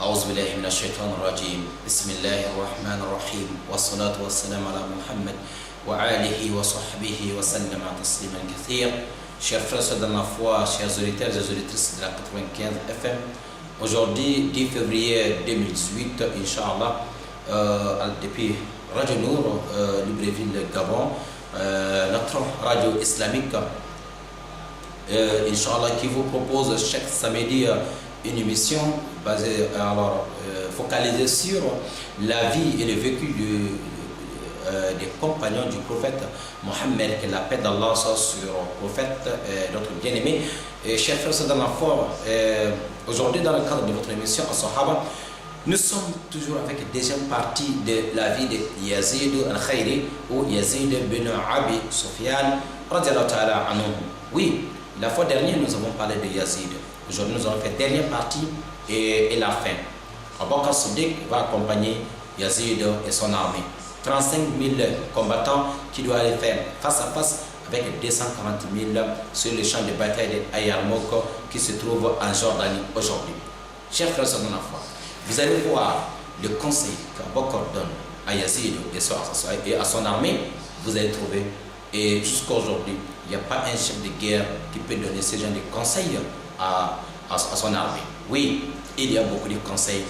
أعوذ بالله من الشيطان الرجيم بسم الله الرحمن الرحيم والصلاة والسلام على محمد وآله وصحبه وسلم تسليما كثيرا. Chers frères dans la foi, chers auditeurs et auditrices de la 95 FM, aujourd'hui 10 février 2018, Inch'Allah, depuis Radio Nour, Libreville, Gabon, notre radio islamique, Inch'Allah, qui vous propose chaque samedi une émission basée, focalisée sur la vie et le vécu des compagnons du prophète Mohammed, que la paix d'Allah soit sur le prophète, notre bien-aimé. Chers frères dans la foi, aujourd'hui dans le cadre de votre émission As-Sahaba, nous sommes toujours avec la deuxième partie de la vie de Yazid al-Khayri ou Yazid bin Abi Sufyan radiallahu ta'ala anhu. Oui, la fois dernière nous avons parlé de Yazid. Aujourd'hui nous allons faire la dernière partie et la fin. Abu Bakr Siddiq va accompagner Yazid et son armée. 35 000 combattants qui doivent aller faire face à face avec 240 000 sur le champ de bataille de Yarmouk qui se trouve en Jordanie aujourd'hui. Chers frères dans la foi, vous allez voir le conseil qu'Abu Bakr donne à Yazid et à son armée, vous allez trouver. Et jusqu'à aujourd'hui, il n'y a pas un chef de guerre qui peut donner ce genre de conseils à son armée. Oui, il y a beaucoup de conseils.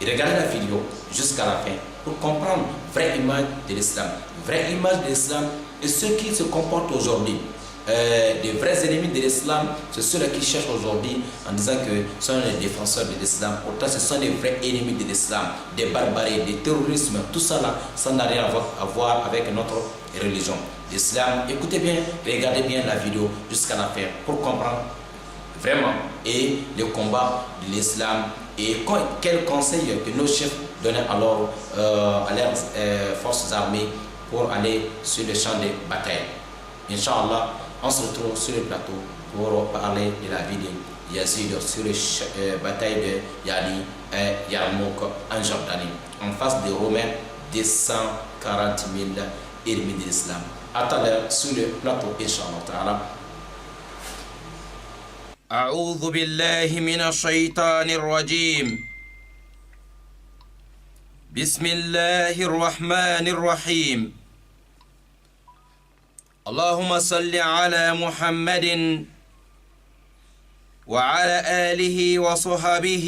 Et regardez la vidéo jusqu'à la fin pour comprendre la vraie image de l'islam. Vraie image de l'islam et ceux qui se comportent aujourd'hui. Les vrais ennemis de l'islam, c'est ceux-là qui cherchent aujourd'hui en disant que ce sont les défenseurs de l'islam. Pourtant, ce sont les vrais ennemis de l'islam, des barbaries, des terrorismes, tout ça là, ça n'a rien à voir avec notre religion. L'islam, écoutez bien, regardez bien la vidéo jusqu'à la fin pour comprendre vraiment et le combat de l'islam et quels conseils que nos chefs donnaient alors à leurs forces armées pour aller sur le champ de bataille. Inch'Allah, on se retrouve sur le plateau pour parler de la vie de Yazid sur les batailles de Yali et Yarmouk en Jordanie, en face des Romains, des 140 000 ennemis de l'islam. À tout à l'heure sur le plateau, Inch'Allah. أعوذ بالله من الشيطان الرجيم بسم الله الرحمن الرحيم اللهم صل على محمد وعلى آله وصحبه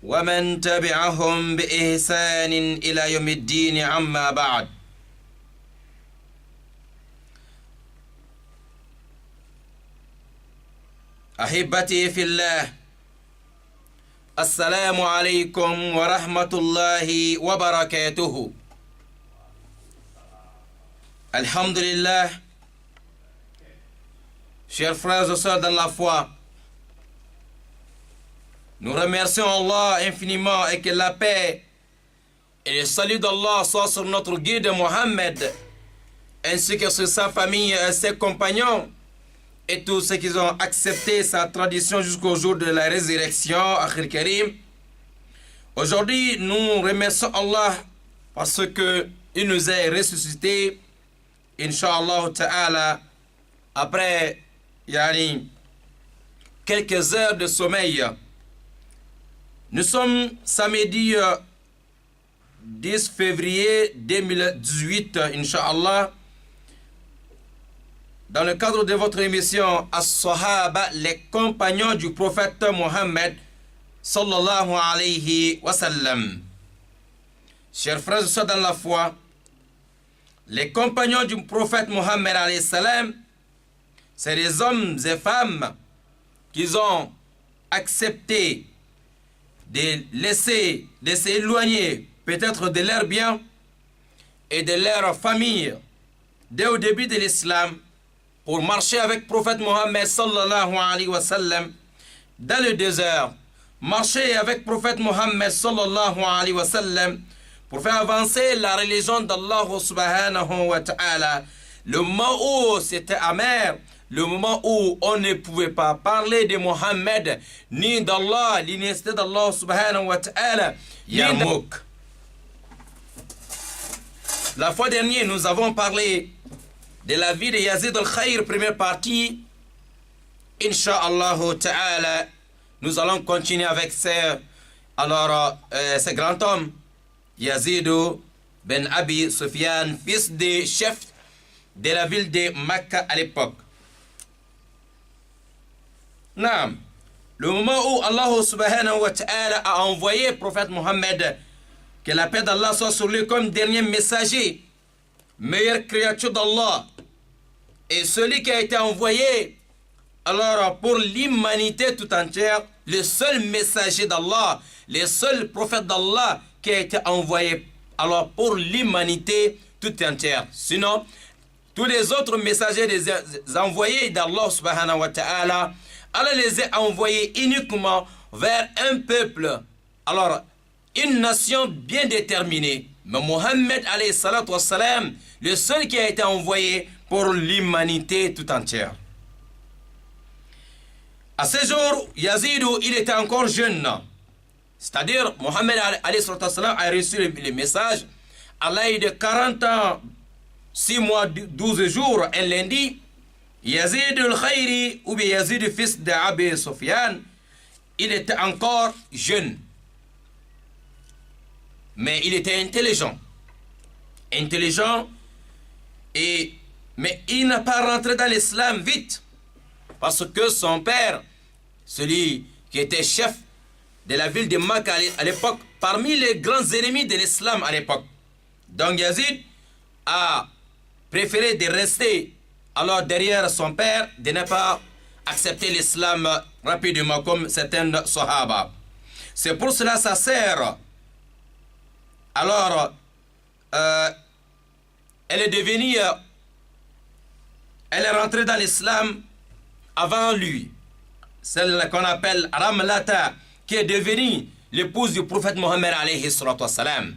ومن تبعهم بإحسان إلى يوم الدين عما بعد. أحبتي في الله، السلام عليكم ورحمة الله وبركاته. Alhamdulillah, chers frères et sœurs dans la foi, nous remercions Allah infiniment et que la paix et le salut d'Allah soient sur notre guide Mohammed ainsi que sur sa famille et ses compagnons et tous ceux qui ont accepté sa tradition jusqu'au jour de la résurrection, Akhir Karim. Aujourd'hui, nous remercions Allah parce qu'il nous a ressuscités, Inch'Allah Ta'ala, après quelques heures de sommeil. Nous sommes samedi 10 février 2018, Inch'Allah, dans le cadre de votre émission As-Sahaba, les compagnons du prophète Mohammed sallallahu alayhi wa sallam. Chers frères et sœurs dans la foi, les compagnons du prophète Mohammed alayhi salam, c'est des hommes et femmes qui ont accepté de s'éloigner peut-être de leurs biens et de leur famille dès au début de l'islam pour marcher avec le prophète Mohammed sallallahu alayhi wa sallam dans le désert, marcher avec le prophète Mohammed sallallahu alayhi wa sallam pour faire avancer la religion d'Allah subhanahu wa ta'ala. Le moment où c'était amer, le moment où on ne pouvait pas parler de Mohammed, ni d'Allah, l'unité d'Allah subhanahu wa ta'ala, Yarmouk. La fois dernière, nous avons parlé de la vie de Yazid al-Khayr, première partie. Inch'Allah ta'ala, nous allons continuer avec Alors, ce grand homme, Yazid ben Abi Sufyan, fils du chef de la ville de Makka à l'époque. Naam. Le moment où Allah subhanahu wa ta'ala a envoyé le prophète Mohammed, que la paix d'Allah soit sur lui comme dernier messager, meilleure créature d'Allah, et celui qui a été envoyé alors pour l'humanité tout entière, le seul messager d'Allah, le seul prophète d'Allah qui a été envoyé alors pour l'humanité tout entière. Sinon, tous les autres messagers les envoyés d'Allah subhanahu wa ta'ala, Allah les a envoyés uniquement vers un peuple, alors une nation bien déterminée. Mais Mohammed alayhi salatu wassalam, le seul qui a été envoyé pour l'humanité tout entière. À ce jour, Yazid, il était encore jeune. C'est-à-dire, Mohammed alayhi salatu wassalam a reçu le message à l'âge de 40 ans, 6 mois, 12 jours, un lundi. Yazid al-Khayri, ou bien Yazid, fils d'Abi Sufyan, il était encore jeune. Mais il était intelligent. Mais il n'a pas rentré dans l'islam vite. Parce que son père, celui qui était chef de la ville de Makka à l'époque, parmi les grands ennemis de l'islam à l'époque. Donc Yazid a préféré de rester alors derrière son père, de ne pas accepter l'islam rapidement comme certains sahaba. C'est pour cela sa sœur, alors elle est devenue, elle est rentrée dans l'islam avant lui, celle qu'on appelle Ramlata, qui est devenue l'épouse du prophète Mohammed alayhi salatu wassalam.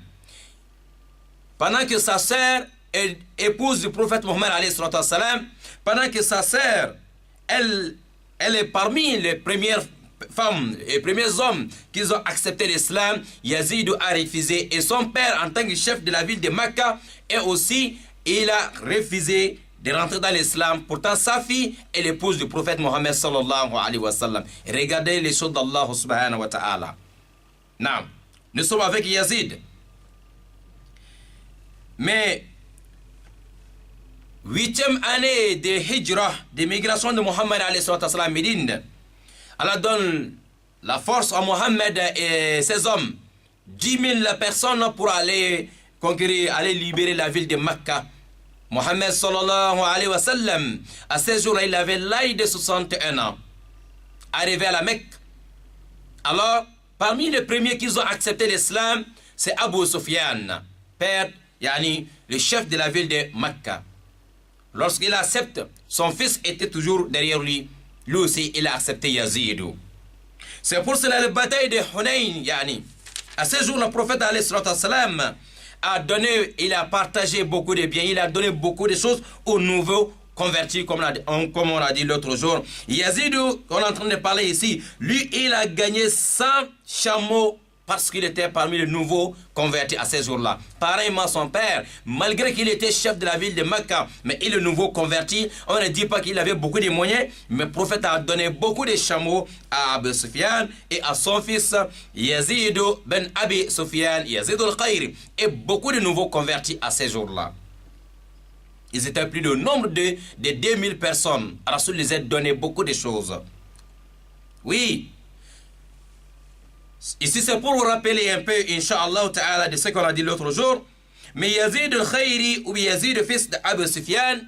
Pendant que sa sœur est épouse du prophète Mohammed alayhi salatu wassalam, pendant que sa sœur, elle est parmi les premières femmes et premiers hommes qui ont accepté l'islam, Yazid a refusé. Et son père, en tant que chef de la ville de Makka, et aussi, il a refusé de rentrer dans l'islam. Pourtant, sa fille est l'épouse du prophète Mohammed sallallahu alayhi wa sallam. Regardez les choses d'Allah subhanahu wa ta'ala. Non, nous sommes avec Yazid. Mais 8e année de Hijra, de migration de Mohammed alayhi wa Médine, Allah donne la force à Mohammed et ses hommes, 10 000 personnes pour aller conquérir, aller libérer la ville de Makka. Mohammed sallallahu alayhi wa sallam, à ce jour-là, il avait l'âge de 61 ans. Arrivé à la Mecque, alors, parmi les premiers qui ont accepté l'islam, c'est Abu Sufyan, père, yani, le chef de la ville de Makka. Lorsqu'il accepte, son fils était toujours derrière lui. Lui aussi, il a accepté Yazid. C'est pour cela la bataille de Hunayn, yani. À ce jour, le prophète alayhi salatu wassalam a donné, il a partagé beaucoup de biens, il a donné beaucoup de choses aux nouveaux convertis, comme on a dit l'autre jour. Yazid, on est en train de parler ici, lui, il a gagné 100 chameaux parce qu'il était parmi les nouveaux convertis à ces jours-là. Pareillement son père, malgré qu'il était chef de la ville de Makka, mais il est nouveau converti, on ne dit pas qu'il avait beaucoup de moyens, mais le prophète a donné beaucoup de chameaux à Abu Sufyan et à son fils Yazid ben Abi Sufyan, Yazid al-Khayri, et beaucoup de nouveaux convertis à ces jours-là. Ils étaient plus de nombre de 2000 personnes. Rasoul les a donné beaucoup de choses. Oui. Ici, c'est pour vous rappeler un peu, Inch'Allah ta'ala, de ce qu'on a dit l'autre jour. Mais Yazid al-Khayri, ou Yazid, fils d'Abu Sufyan,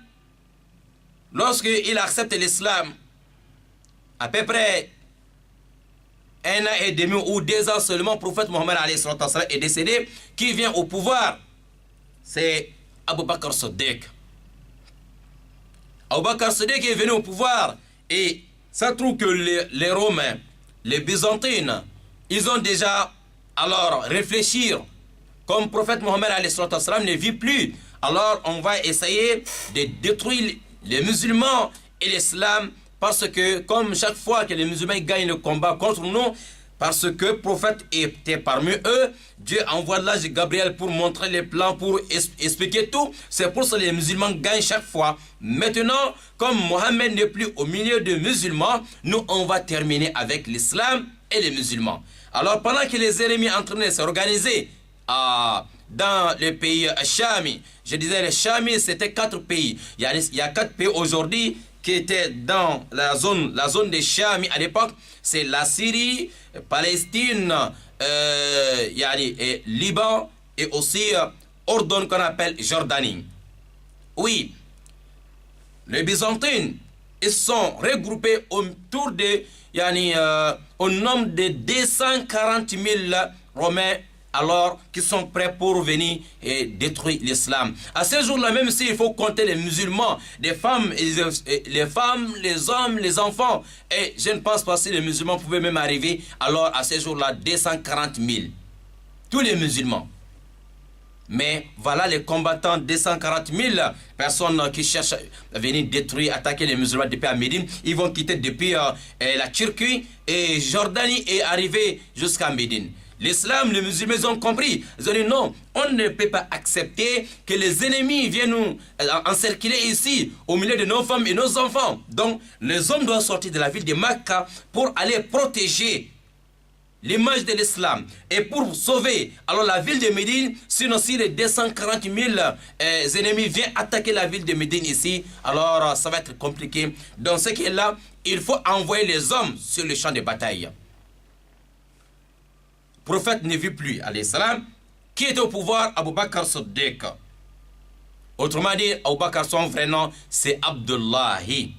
lorsqu'il accepte l'islam, à peu près 1 an et demi ou 2 ans seulement, le prophète Mohammed est décédé. Qui vient au pouvoir? C'est Abu Bakr Siddiq. Abu Bakr Siddiq est venu au pouvoir. Et ça trouve que les Romains, les Byzantines, ils ont déjà alors réfléchir. Comme le prophète Mohammed ne vit plus, alors on va essayer de détruire les musulmans et l'islam, parce que comme chaque fois que les musulmans gagnent le combat contre nous, parce que le prophète était parmi eux, Dieu envoie l'ange Gabriel pour montrer les plans, pour expliquer tout. C'est pour ça que les musulmans gagnent chaque fois. Maintenant, comme Mohammed n'est plus au milieu des musulmans, nous on va terminer avec l'islam et les musulmans. Alors pendant que les ennemis en train de s'organiser dans le pays Chami, je disais les Chami c'était 4 pays. Il y a 4 pays aujourd'hui qui étaient dans la zone des Chami à l'époque. C'est la Syrie, Palestine, et Liban et aussi Ordon qu'on appelle Jordanie. Oui, les Byzantines, ils sont regroupés autour de, au nombre de 240 000 Romains, alors qui sont prêts pour venir et détruire l'islam. À ce jour-là, même s'il faut compter les musulmans, les femmes, les hommes, les enfants, et je ne pense pas si les musulmans pouvaient même arriver, alors à ce jour-là, 240 000. Tous les musulmans. Mais voilà les combattants, 240 000 personnes qui cherchent à venir détruire, attaquer les musulmans depuis à Médine. Ils vont quitter depuis la Turquie et Jordanie et arriver jusqu'à Médine. L'islam, les musulmans ils ont compris. Ils ont dit non, on ne peut pas accepter que les ennemis viennent nous encercler ici, au milieu de nos femmes et nos enfants. Donc, les hommes doivent sortir de la ville de Makka pour aller protéger l'image de l'islam et pour sauver alors la ville de Médine. Sinon si les 240 000 ennemis viennent attaquer la ville de Médine ici, alors ça va être compliqué. Dans ce qui est là, il faut envoyer les hommes sur le champ de bataille. Le prophète ne vit plus, alayhi salam. Qui était au pouvoir? Abu Bakr Siddiq. Autrement dit, Abu Bakr, son vrai nom c'est Abdullahi.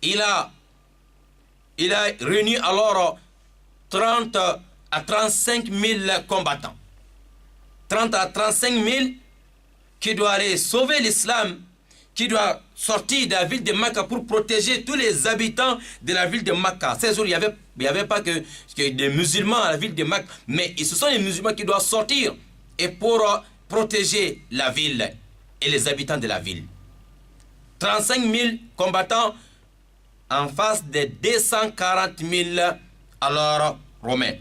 Il a réuni alors 30 à 35 000 combattants. 30 à 35 000 qui doivent aller sauver l'islam, qui doivent sortir de la ville de Makka pour protéger tous les habitants de la ville de Makka. Ces jours, il n'y avait pas que des musulmans à la ville de Makka, mais ce sont les musulmans qui doivent sortir et pour protéger la ville et les habitants de la ville. 35 000 combattants en face des 240 000 alors Romains.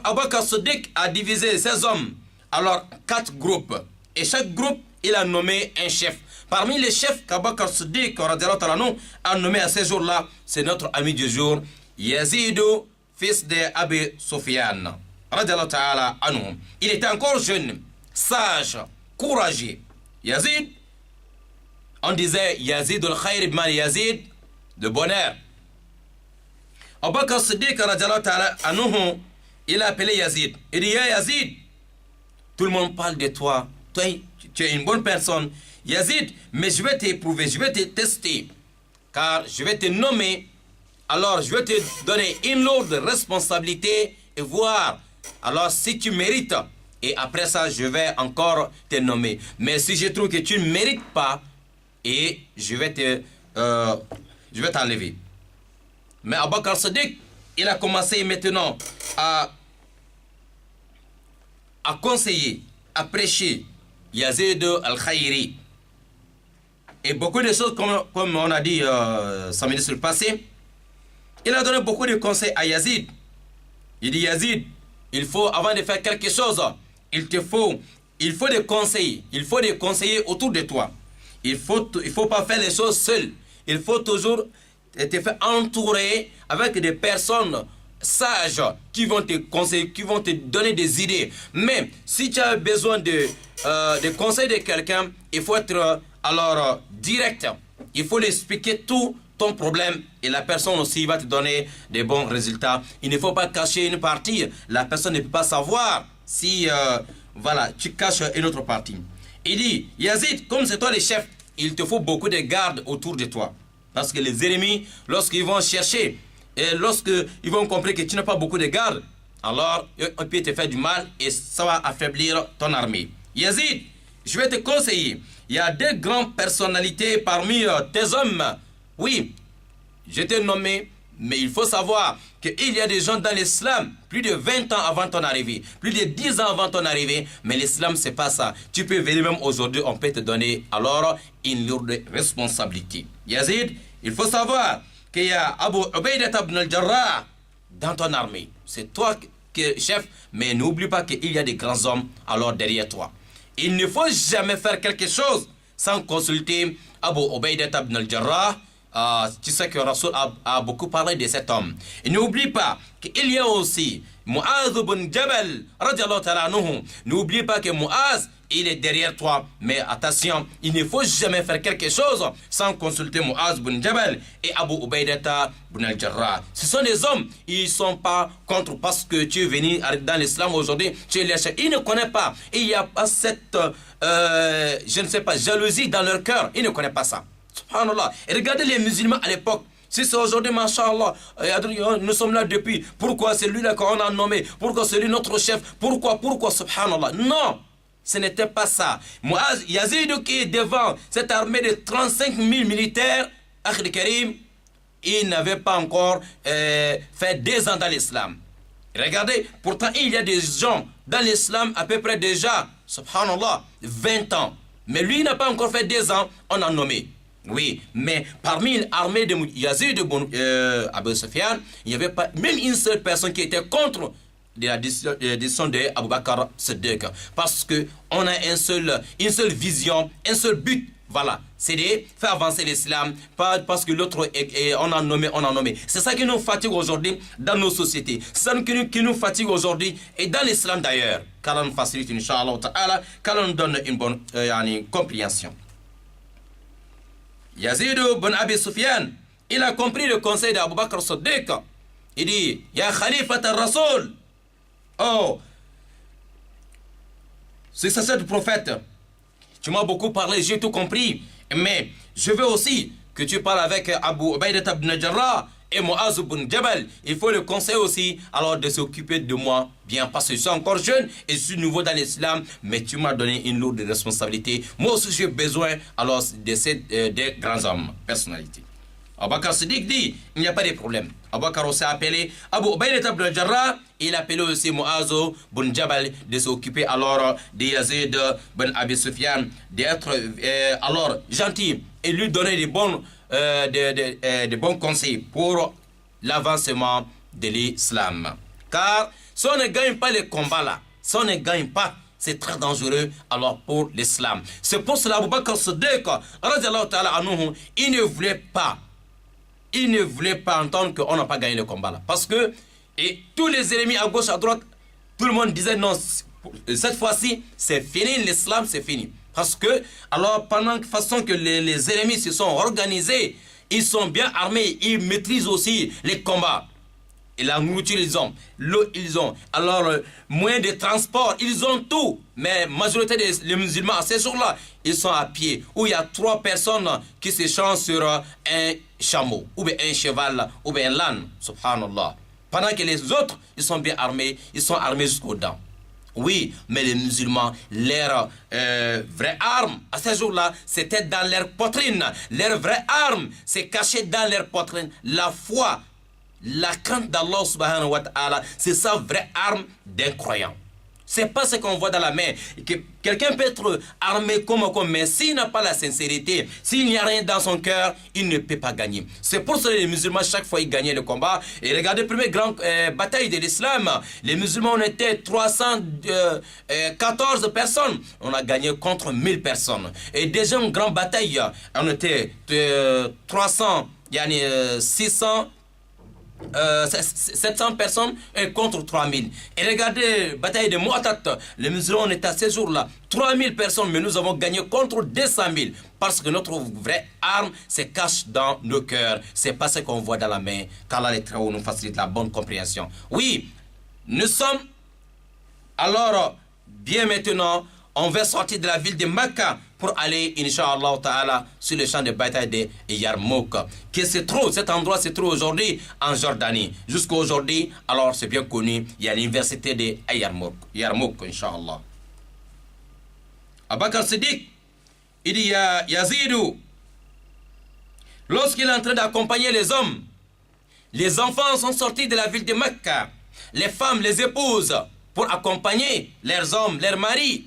Abu Bakr Siddiq a divisé ses hommes alors 4 groupes. Et chaque groupe, il a nommé un chef. Parmi les chefs qu'Abu Bakr Siddiq a nommé à ce jour-là, c'est notre ami du jour, Yazid, fils de Abi Sufyan. Il était encore jeune, sage, courageux. Yazid, on disait Yazid al-Khayr ibn Yazid, de bonheur. Abu Bakr Siddiq, il a appelé Yazid. Il dit, Yazid, tout le monde parle de toi. Toi, tu es une bonne personne. Yazid, mais je vais t'éprouver, je vais te tester. Car je vais te nommer. Alors, je vais te donner une lourde responsabilité et voir. Alors, si tu mérites, et après ça, je vais encore te nommer. Mais si je trouve que tu ne mérites pas, et je vais t'enlever. Mais Abu Bakr Siddiq, il a commencé maintenant à conseiller, à prêcher Yazid al-Khayri. Et beaucoup de choses, comme on a dit samedi sur le passé, il a donné beaucoup de conseils à Yazid. Il dit, Yazid, il faut, avant de faire quelque chose, il faut des conseils. Il faut des conseillers autour de toi. Il faut pas faire les choses seul. Il faut toujours te faire entourer avec des personnes sages qui vont te conseiller, qui vont te donner des idées. Mais si tu as besoin de conseils de quelqu'un, il faut être alors direct. Il faut lui expliquer tout ton problème et la personne aussi va te donner des bons résultats. Il ne faut pas cacher une partie. La personne ne peut pas savoir si voilà, tu caches une autre partie. Il dit, Yazid, comme c'est toi le chef, il te faut beaucoup de gardes autour de toi. Parce que les ennemis, lorsqu'ils vont chercher, et lorsqu'ils vont comprendre que tu n'as pas beaucoup de gardes, alors on peut te faire du mal et ça va affaiblir ton armée. Yazid, je vais te conseiller. Il y a deux grandes personnalités parmi tes hommes. Oui, je t'ai nommé, mais il faut savoir qu'il y a des gens dans l'islam, plus de 20 ans avant ton arrivée, plus de 10 ans avant ton arrivée, mais l'islam c'est pas ça. Tu peux venir même aujourd'hui, on peut te donner alors une lourde responsabilité. Yazid, il faut savoir qu'il y a Abu Ubaidah ibn al-Jarrah dans ton armée. C'est toi qui es chef, mais n'oublie pas qu'il y a des grands hommes alors derrière toi. Il ne faut jamais faire quelque chose sans consulter Abu Ubaidah ibn al-Jarrah tu sais que Rasoul a beaucoup parlé de cet homme. Et n'oublie pas qu'il y a aussi Mu'az ibn Jabal, radiallahu ta'ala anhu. N'oublie pas que Mu'az, il est derrière toi. Mais attention, il ne faut jamais faire quelque chose sans consulter Mu'az ibn Jabal et Abu Ubaidata ibn al-Jarrah. Ce sont des hommes, ils ne sont pas contre parce que tu es venu dans l'islam aujourd'hui, tu es lâché. Ils ne connaissent pas. Il n'y a pas cette, je ne sais pas, jalousie dans leur cœur. Ils ne connaissent pas ça. Subhanallah. Et regardez les musulmans à l'époque. Si c'est aujourd'hui, mashallah, nous sommes là depuis. Pourquoi c'est lui-là qu'on a nommé? Pourquoi c'est lui notre chef? Pourquoi, subhanallah? Non, ce n'était pas ça. Mu'az, Yazid qui est devant cette armée de 35 000 militaires, Akhil Karim, il n'avait pas encore fait 2 ans dans l'islam. Regardez, pourtant il y a des gens dans l'islam à peu près déjà, subhanallah, 20 ans. Mais lui n'a pas encore fait 2 ans, on a nommé. Oui, mais parmi l'armée de Yazid Abu Sufyan, il n'y avait pas même une seule personne qui était contre la décision de Abu Bakr Siddiq. Parce qu'on a une seule vision, un seul but. Voilà, c'est de faire avancer l'islam, pas parce que l'autre, on a nommé. C'est ça qui nous fatigue aujourd'hui dans nos sociétés. C'est ça qui nous fatigue aujourd'hui et dans l'islam d'ailleurs. Car on facilite, Inch'Allah Ta'ala, car on donne une bonne compréhension. Yazid ibn Abi Sufyan, il a compris le conseil d'Abu Bakr Siddiq. Il dit, Ya Khalifat al-Rasoul, oh, successeur du prophète, tu m'as beaucoup parlé, j'ai tout compris, mais je veux aussi que tu parles avec Abu Ubaidah ibn Jarrah et Mu'az ibn Jabal. Il faut le conseiller aussi alors de s'occuper de moi bien parce que je suis encore jeune et je suis nouveau dans l'islam, mais tu m'as donné une lourde responsabilité. Moi aussi j'ai besoin alors de ces des grands hommes, personnalités. Abu Bakr Siddiq dit, il n'y a pas de problème. Abu Bakr aussi a appelé Abu Ubaidah ibn Jarrah, il a appelé aussi Mu'az ibn Jabal de s'occuper alors de Yazid ibn Abi Sufyan, d'être alors gentil et lui donner des bons conseils pour l'avancement de l'islam. Car si on ne gagne pas les combats là, si on ne gagne pas, c'est très dangereux alors pour l'islam. C'est pour cela Abu Bakr Siddiq, radiallahu ta'ala anhu, il ne voulait pas entendre qu'on n'a pas gagné le combat là. Parce que tous les ennemis à gauche, à droite, tout le monde disait non, cette fois-ci, c'est fini, l'islam, c'est fini. Parce que, alors, pendant que façon que les ennemis se sont organisés, ils sont bien armés, ils maîtrisent aussi les combats. Et la nourriture, ils ont. L'eau, ils ont. Alors, moyens de transport, ils ont tout. Mais la majorité des musulmans, à ces jours-là, ils sont à pied. Où il y a 3 personnes qui s'échangent sur un chameau, ou bien un cheval, ou bien un l'âne. Subhanallah. Pendant que les autres, ils sont bien armés, ils sont armés jusqu'aux dents. Oui, mais les musulmans, leur vraie arme, à ces jours-là, c'était dans leur poitrine. Leur vraie arme, c'est caché dans leur poitrine. La foi, la crainte d'Allah subhanahu wa ta'ala, c'est sa vraie arme d'un croyant. C'est pas ce qu'on voit dans la main. Quelqu'un peut être armé comme, mais s'il n'a pas la sincérité, s'il n'y a rien dans son cœur, il ne peut pas gagner. C'est pour ça que les musulmans, chaque fois, ils gagnaient le combat. Et regardez la première grande bataille de l'islam. Les musulmans, on était 314 personnes. On a gagné contre 1000 personnes. Et déjà, une grande bataille, on était 700 personnes contre 3000. Et regardez la bataille de Mu'tat. Les musulmans, on est à ces jours-là 3000 personnes, mais nous avons gagné contre 200 000. Parce que notre vraie arme se cache dans nos cœurs. C'est pas ce qu'on voit dans la main. Qu'Allah les travaux nous facilite la bonne compréhension. Oui, nous sommes alors bien maintenant. On va sortir de la ville de Mecca pour aller, Inch'Allah Ta'ala, sur le champ de bataille de Yarmouk. Cet endroit se trouve aujourd'hui en Jordanie. Jusqu'à aujourd'hui, alors c'est bien connu, il y a l'université de Yarmouk, Inch'Allah. Abu Bakr Siddiq, il dit à Yazidou, lorsqu'il est en train d'accompagner les hommes, les enfants sont sortis de la ville de Mecca, les femmes, les épouses, pour accompagner leurs hommes, leurs maris,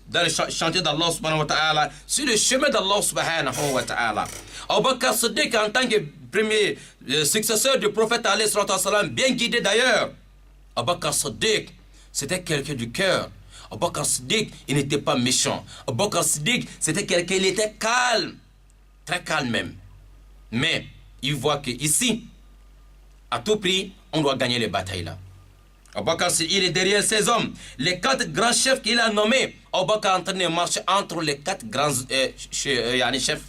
dans le chantier d'Allah subhanahu wa ta'ala, sur le chemin d'Allah subhanahu wa ta'ala. Abu Bakr Siddiq, en tant que premier successeur du prophète alayhi salatu wa salam, bien guidé d'ailleurs, Abu Bakr Siddiq, c'était quelqu'un du cœur. Abu Bakr Siddiq, il n'était pas méchant. Abu Bakr Siddiq, c'était quelqu'un, il était calme, très calme même. Mais il voit qu'ici, à tout prix, on doit gagner les batailles là. Abu Bakr, il est derrière ces hommes. Les 4 grands chefs qu'il a nommés, Abu Bakr est en train de marcher entre les 4 grands chefs.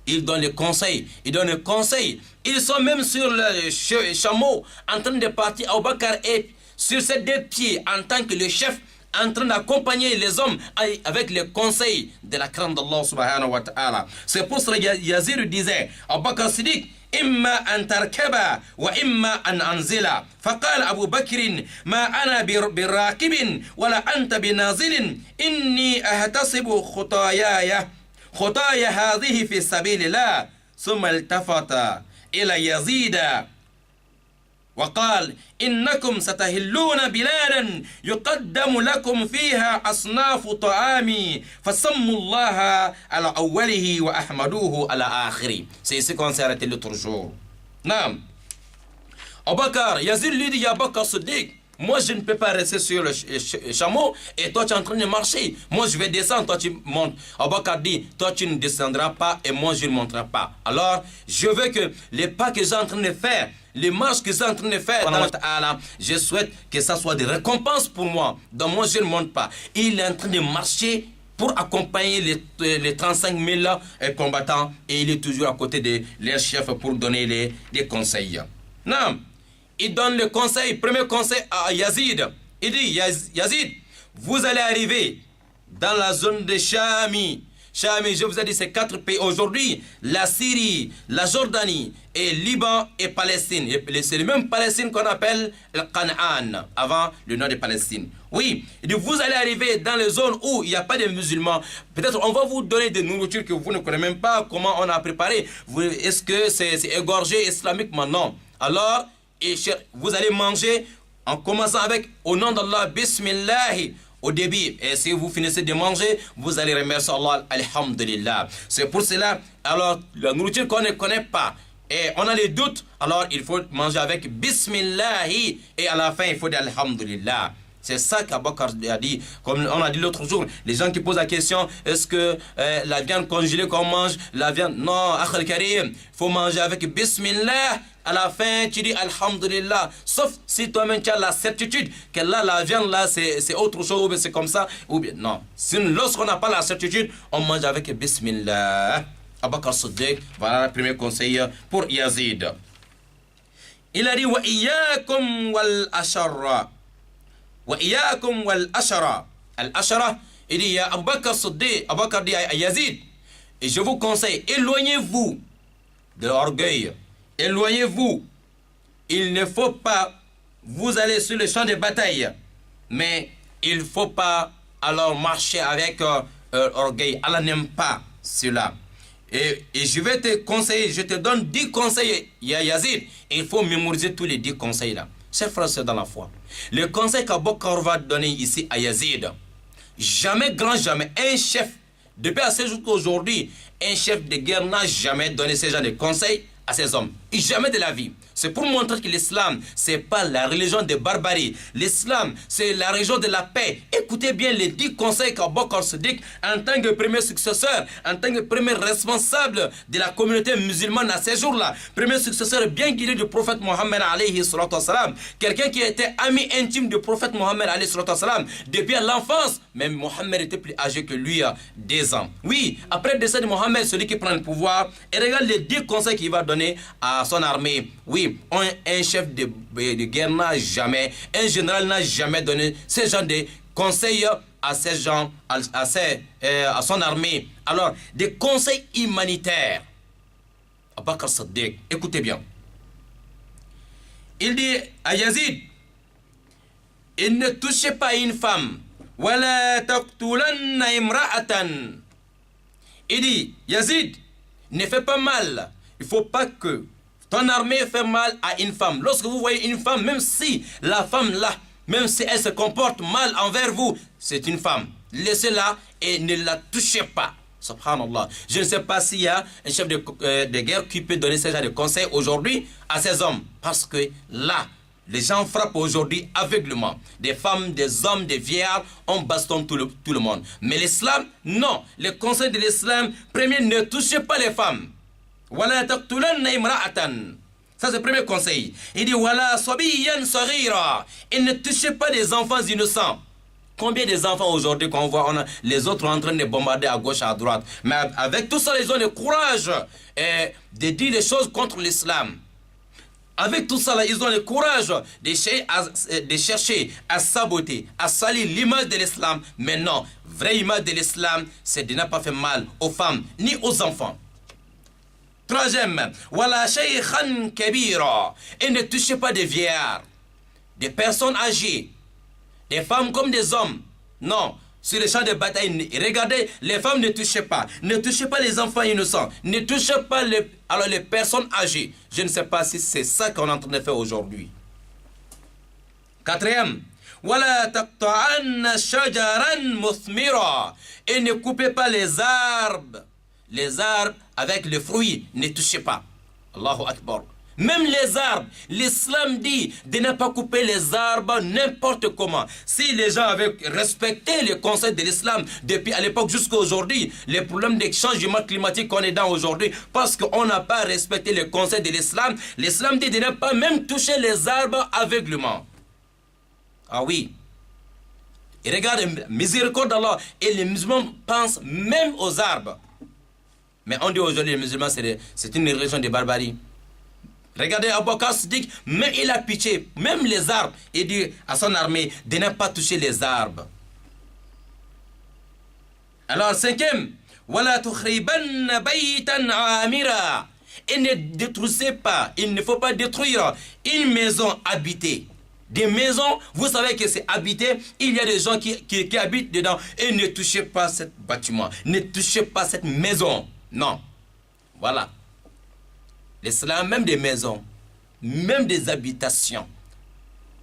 Il donne les conseils. Ils sont même sur le chameau en train de partir. Abu Bakr est sur ses 2 pieds en tant que le chef, en train d'accompagner les hommes avec les conseils de la crainte d'Allah subhanahu wa ta'ala. C'est pour cela que Yazid disait, Abu Bakr Siddiq, إما أن تركب وإما أن أنزل فقال أبو بكر ما أنا براكب ولا أنت بنازل إني أحتسب خطايا هذه في سبيل الله ثم التفت إلى يزيد وقال إنكم ستهلون بلادا يقدم لكم فيها أصناف طعام فسموا الله على أوله وأحمدوه على آخره. C'est ici qu'on s'est arrêté l'autre jour. Non. Abu Bakr, Yazid lui dit, Abu Bakr Siddiq, moi je ne peux pas rester sur le chameau et toi tu es en train de marcher. Moi je vais descendre, toi tu montes. Abu Bakr dit, toi tu ne descendras pas et moi je ne monterai pas. Alors je veux que les pas que je suis en train de faire, les marches que je suis en train de faire, je souhaite que ça soit des récompenses pour moi. Donc moi je ne monte pas. Il est en train de marcher pour accompagner les 35 000 combattants et il est toujours à côté de leurs chefs pour donner des conseils. Non. Il donne le conseil, premier conseil à Yazid. Il dit, Yazid, vous allez arriver dans la zone de Chami. Chami, je vous ai dit, c'est 4 pays aujourd'hui. La Syrie, la Jordanie, et Liban et Palestine. C'est le même Palestine qu'on appelle le Canaan, avant le nom de Palestine. Oui, il dit, vous allez arriver dans les zones où il n'y a pas de musulmans. Peut-être on va vous donner des nourritures que vous ne connaissez même pas, comment on a préparé. Est-ce que c'est égorgé islamiquement? Non. Alors, et vous allez manger en commençant avec au nom d'Allah, Bismillah, au début. Et si vous finissez de manger, vous allez remercier Allah, Alhamdulillah. C'est pour cela, alors, la nourriture qu'on ne connaît pas, et on a les doutes, alors il faut manger avec Bismillah, et à la fin, il faut dire Alhamdulillah. C'est ça qu'Abu Bakr a dit, comme on a dit l'autre jour, les gens qui posent la question, est-ce que la viande congelée qu'on mange, la viande, non, Akhal Karim, il faut manger avec Bismillah, à la fin tu dis Alhamdulillah, sauf si toi-même tu as la certitude que là, la viande là, c'est autre chose, ou bien c'est comme ça, ou bien non. Lorsqu'on n'a pas la certitude, on mange avec Bismillah. Abu Bakr Siddiq, voilà le premier conseil pour Yazid. Il a dit, wa iyyakum wal ashara. وإياكم والأشرة الأشرة il dit à Abu Bakr Siddiq, Abu Bakr dit à Yazid, et je vous conseille, éloignez-vous de l'orgueil, éloignez-vous. Il ne faut pas, vous allez sur le champ de bataille, mais il ne faut pas alors marcher avec orgueil. Allah n'aime pas cela. Et je vais te conseiller, je te donne 10 conseils, Yazid, et il faut mémoriser tous les 10 conseils là. Chers frères et sœurs dans la foi, le conseil qu'Abu Bakr va donner ici à Yazid, jamais, grand jamais, un chef, depuis à ce jour qu'aujourd'hui, un chef de guerre n'a jamais donné ce genre de conseils à ces hommes. Et jamais de la vie. C'est pour montrer que l'islam, ce n'est pas la religion de barbarie. L'islam, c'est la religion de la paix. Écoutez bien les 10 conseils qu'Abu Bakr Siddiq, en tant que premier successeur, en tant que premier responsable de la communauté musulmane à ces jours-là, premier successeur bien guidé du prophète Mohammed alayhi salatu wassalam, quelqu'un qui était ami intime du prophète Mohammed alayhi salatu wassalam, depuis l'enfance, même Mohammed était plus âgé que lui à 10 ans. Oui, après le décès de Mohammed, celui qui prend le pouvoir, et regarde les 10 conseils qu'il va donner à son armée. Oui, un chef de guerre n'a jamais, un général n'a jamais donné ce genre de conseils à ces gens, à son armée. Alors, des conseils humanitaires. Abu Bakr Siddiq, écoutez bien. Il dit à Yazid, il ne touchez pas une femme. Wala taqtulanna imra'atan. Il dit, Yazid, ne fais pas mal. Il ne faut pas que ton armée fait mal à une femme. Lorsque vous voyez une femme, même si la femme là, même si elle se comporte mal envers vous, c'est une femme. Laissez-la et ne la touchez pas. Subhanallah. Je ne sais pas s'il y a un chef de guerre qui peut donner ce genre de conseils aujourd'hui à ces hommes. Parce que là, les gens frappent aujourd'hui aveuglement. Des femmes, des hommes, des vieillards, on bastonne tout le monde. Mais l'islam, non. Le conseil de l'islam, premier, ne touchez pas les femmes. Wala taqtulanna imra'atan. Ça, c'est le premier conseil. Il dit, Wala sabiyan saghira. Et ne touchez pas des enfants innocents. Combien des enfants aujourd'hui qu'on voit, les autres en train de bombarder à gauche, à droite. Mais avec tout ça, ils ont le courage de dire des choses contre l'islam. Avec tout ça, ils ont le courage de chercher à saboter, à salir l'image de l'islam. Mais non, vraie image de l'islam, c'est de ne pas faire mal aux femmes ni aux enfants. Troisième, wala shaykhan kabira. Et ne touchez pas des vieillards, des personnes âgées, des femmes comme des hommes. Non, sur les champs de bataille, regardez, les femmes ne touchez pas. Ne touchez pas les enfants innocents. Ne touchez pas les personnes âgées. Je ne sais pas si c'est ça qu'on est en train de faire aujourd'hui. Quatrième, wala taqta'anna shajaran muthmira. Et ne coupez pas les arbres. Les arbres avec les fruits, ne touchez pas. Allahu Akbar. Même les arbres, l'islam dit de ne pas couper les arbres n'importe comment. Si les gens avaient respecté les conseils de l'islam depuis à l'époque jusqu'à aujourd'hui, les problèmes de changement climatique qu'on est dans aujourd'hui, parce qu'on n'a pas respecté les conseils de l'islam, l'islam dit de ne pas même toucher les arbres aveuglement. Ah oui. Et regarde, miséricorde d'Allah, et les musulmans pensent même aux arbres. Mais on dit aujourd'hui les musulmans c'est une religion de barbarie. Regardez Abu Bakr Siddiq, mais il a pitié, même les arbres. Il dit à son armée de ne pas toucher les arbres. Alors cinquième, wala tukhribanna baytan amira. Et ne détruisez pas, il ne faut pas détruire une maison habitée. Des maisons, vous savez que c'est habité, il y a des gens qui habitent dedans. Et ne touchez pas ce bâtiment, ne touchez pas cette maison. Non, voilà. L'islam, même des maisons, même des habitations.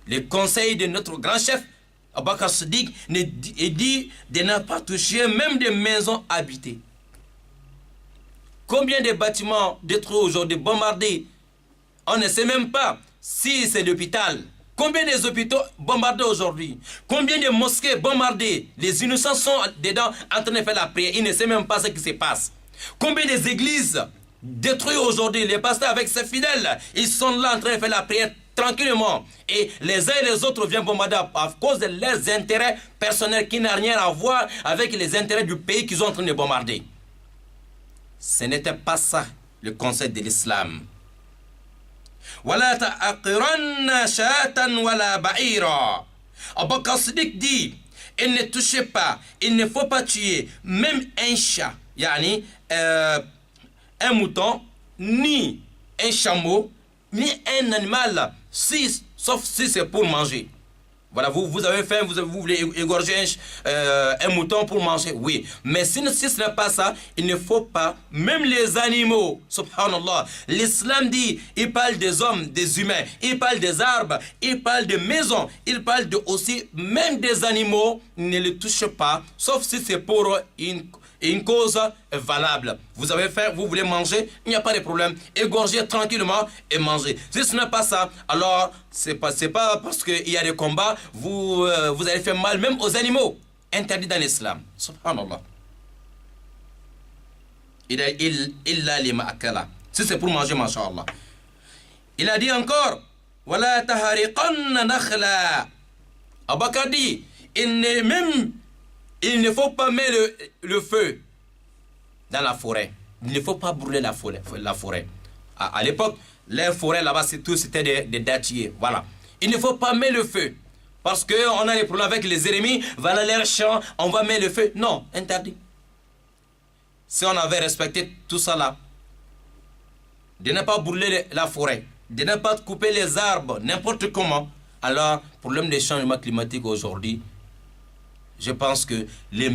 Les conseils de notre grand chef, Abu Bakr Siddiq, dit de ne pas toucher même des maisons habitées. Combien de bâtiments détruits aujourd'hui, bombardés? On ne sait même pas si c'est l'hôpital. Combien des hôpitaux bombardés aujourd'hui? Combien de mosquées bombardées? Les innocents sont dedans en train de faire la prière. Ils ne savent même pas ce qui se passe. Combien des églises détruites aujourd'hui? Les pasteurs avec ses fidèles, ils sont là en train de faire la prière tranquillement. Et les uns et les autres viennent bombarder à cause de leurs intérêts personnels qui n'ont rien à voir avec les intérêts du pays qu'ils sont en train de bombarder. Ce n'était pas ça le concept de l'islam. Wala ta'aqiranna shatan wala ba'ira. Abu Bakr Siddiq dit, il ne touchez pas, il ne faut pas tuer même un chat, yani un mouton, ni un chameau, ni un animal, sauf si c'est pour manger. Voilà, vous avez faim, vous voulez égorger un mouton pour manger, oui. Mais si ce n'est pas ça, il ne faut pas, même les animaux, subhanallah, l'islam dit, il parle des hommes, des humains, il parle des arbres, il parle des maisons, il parle aussi, même des animaux, ne les touchez pas, sauf si c'est pour une cause valable. Vous avez faim, vous voulez manger, il n'y a pas de problème. Égorgez tranquillement et mangez. Si ce n'est pas ça, alors c'est pas parce qu'il y a des combats, vous allez faire mal même aux animaux. Interdit dans l'islam. Subhanallah. Illa lima akala. Si c'est pour manger, masha'Allah. Il a dit encore, wala tahariqanna nakhla. Abu Bakr dit, il ne faut pas mettre le feu dans la forêt. Il ne faut pas brûler la forêt. À l'époque, les forêts là-bas, c'était des dattiers. Voilà. Il ne faut pas mettre le feu. Parce qu'on a des problèmes avec les ennemis. Voilà les champs, on va mettre le feu. Non, interdit. Si on avait respecté tout ça là, de ne pas brûler la forêt, de ne pas couper les arbres, n'importe comment, alors, problème des changements climatiques aujourd'hui, je pense que les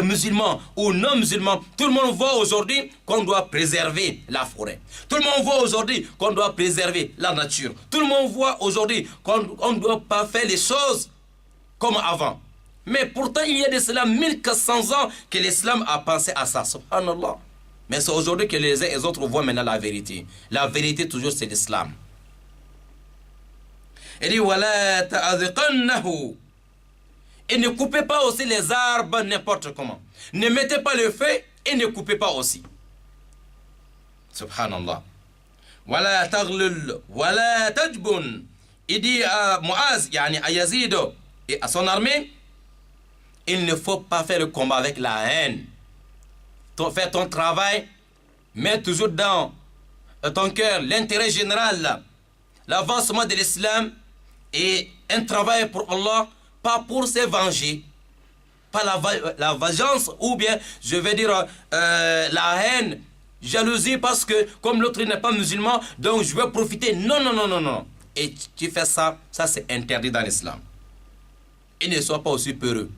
musulmans ou non musulmans, tout le monde voit aujourd'hui qu'on doit préserver la forêt. Tout le monde voit aujourd'hui qu'on doit préserver la nature. Tout le monde voit aujourd'hui qu'on ne doit pas faire les choses comme avant. Mais pourtant, il y a de cela 1400 ans que l'islam a pensé à ça. Subhanallah. Mais c'est aujourd'hui que les uns et les autres voient maintenant la vérité. La vérité, toujours, c'est l'islam. Il dit, wala ta'adhiqannahu. Et ne coupez pas aussi les arbres n'importe comment. Ne mettez pas le feu et ne coupez pas aussi. Subhanallah. Wala taghlul, wala tajbun. Il dit à Muaz, à Yazid et à son armée, il ne faut pas faire le combat avec la haine. Fais ton travail, mets toujours dans ton cœur l'intérêt général, l'avancement de l'islam et un travail pour Allah, pas pour se venger, pas la vengeance ou bien, je vais dire, la haine, jalousie parce que comme l'autre n'est pas musulman, donc je vais profiter. Non, non, non, non, non. Et tu fais ça, ça c'est interdit dans l'islam. Et ne sois pas aussi peureux.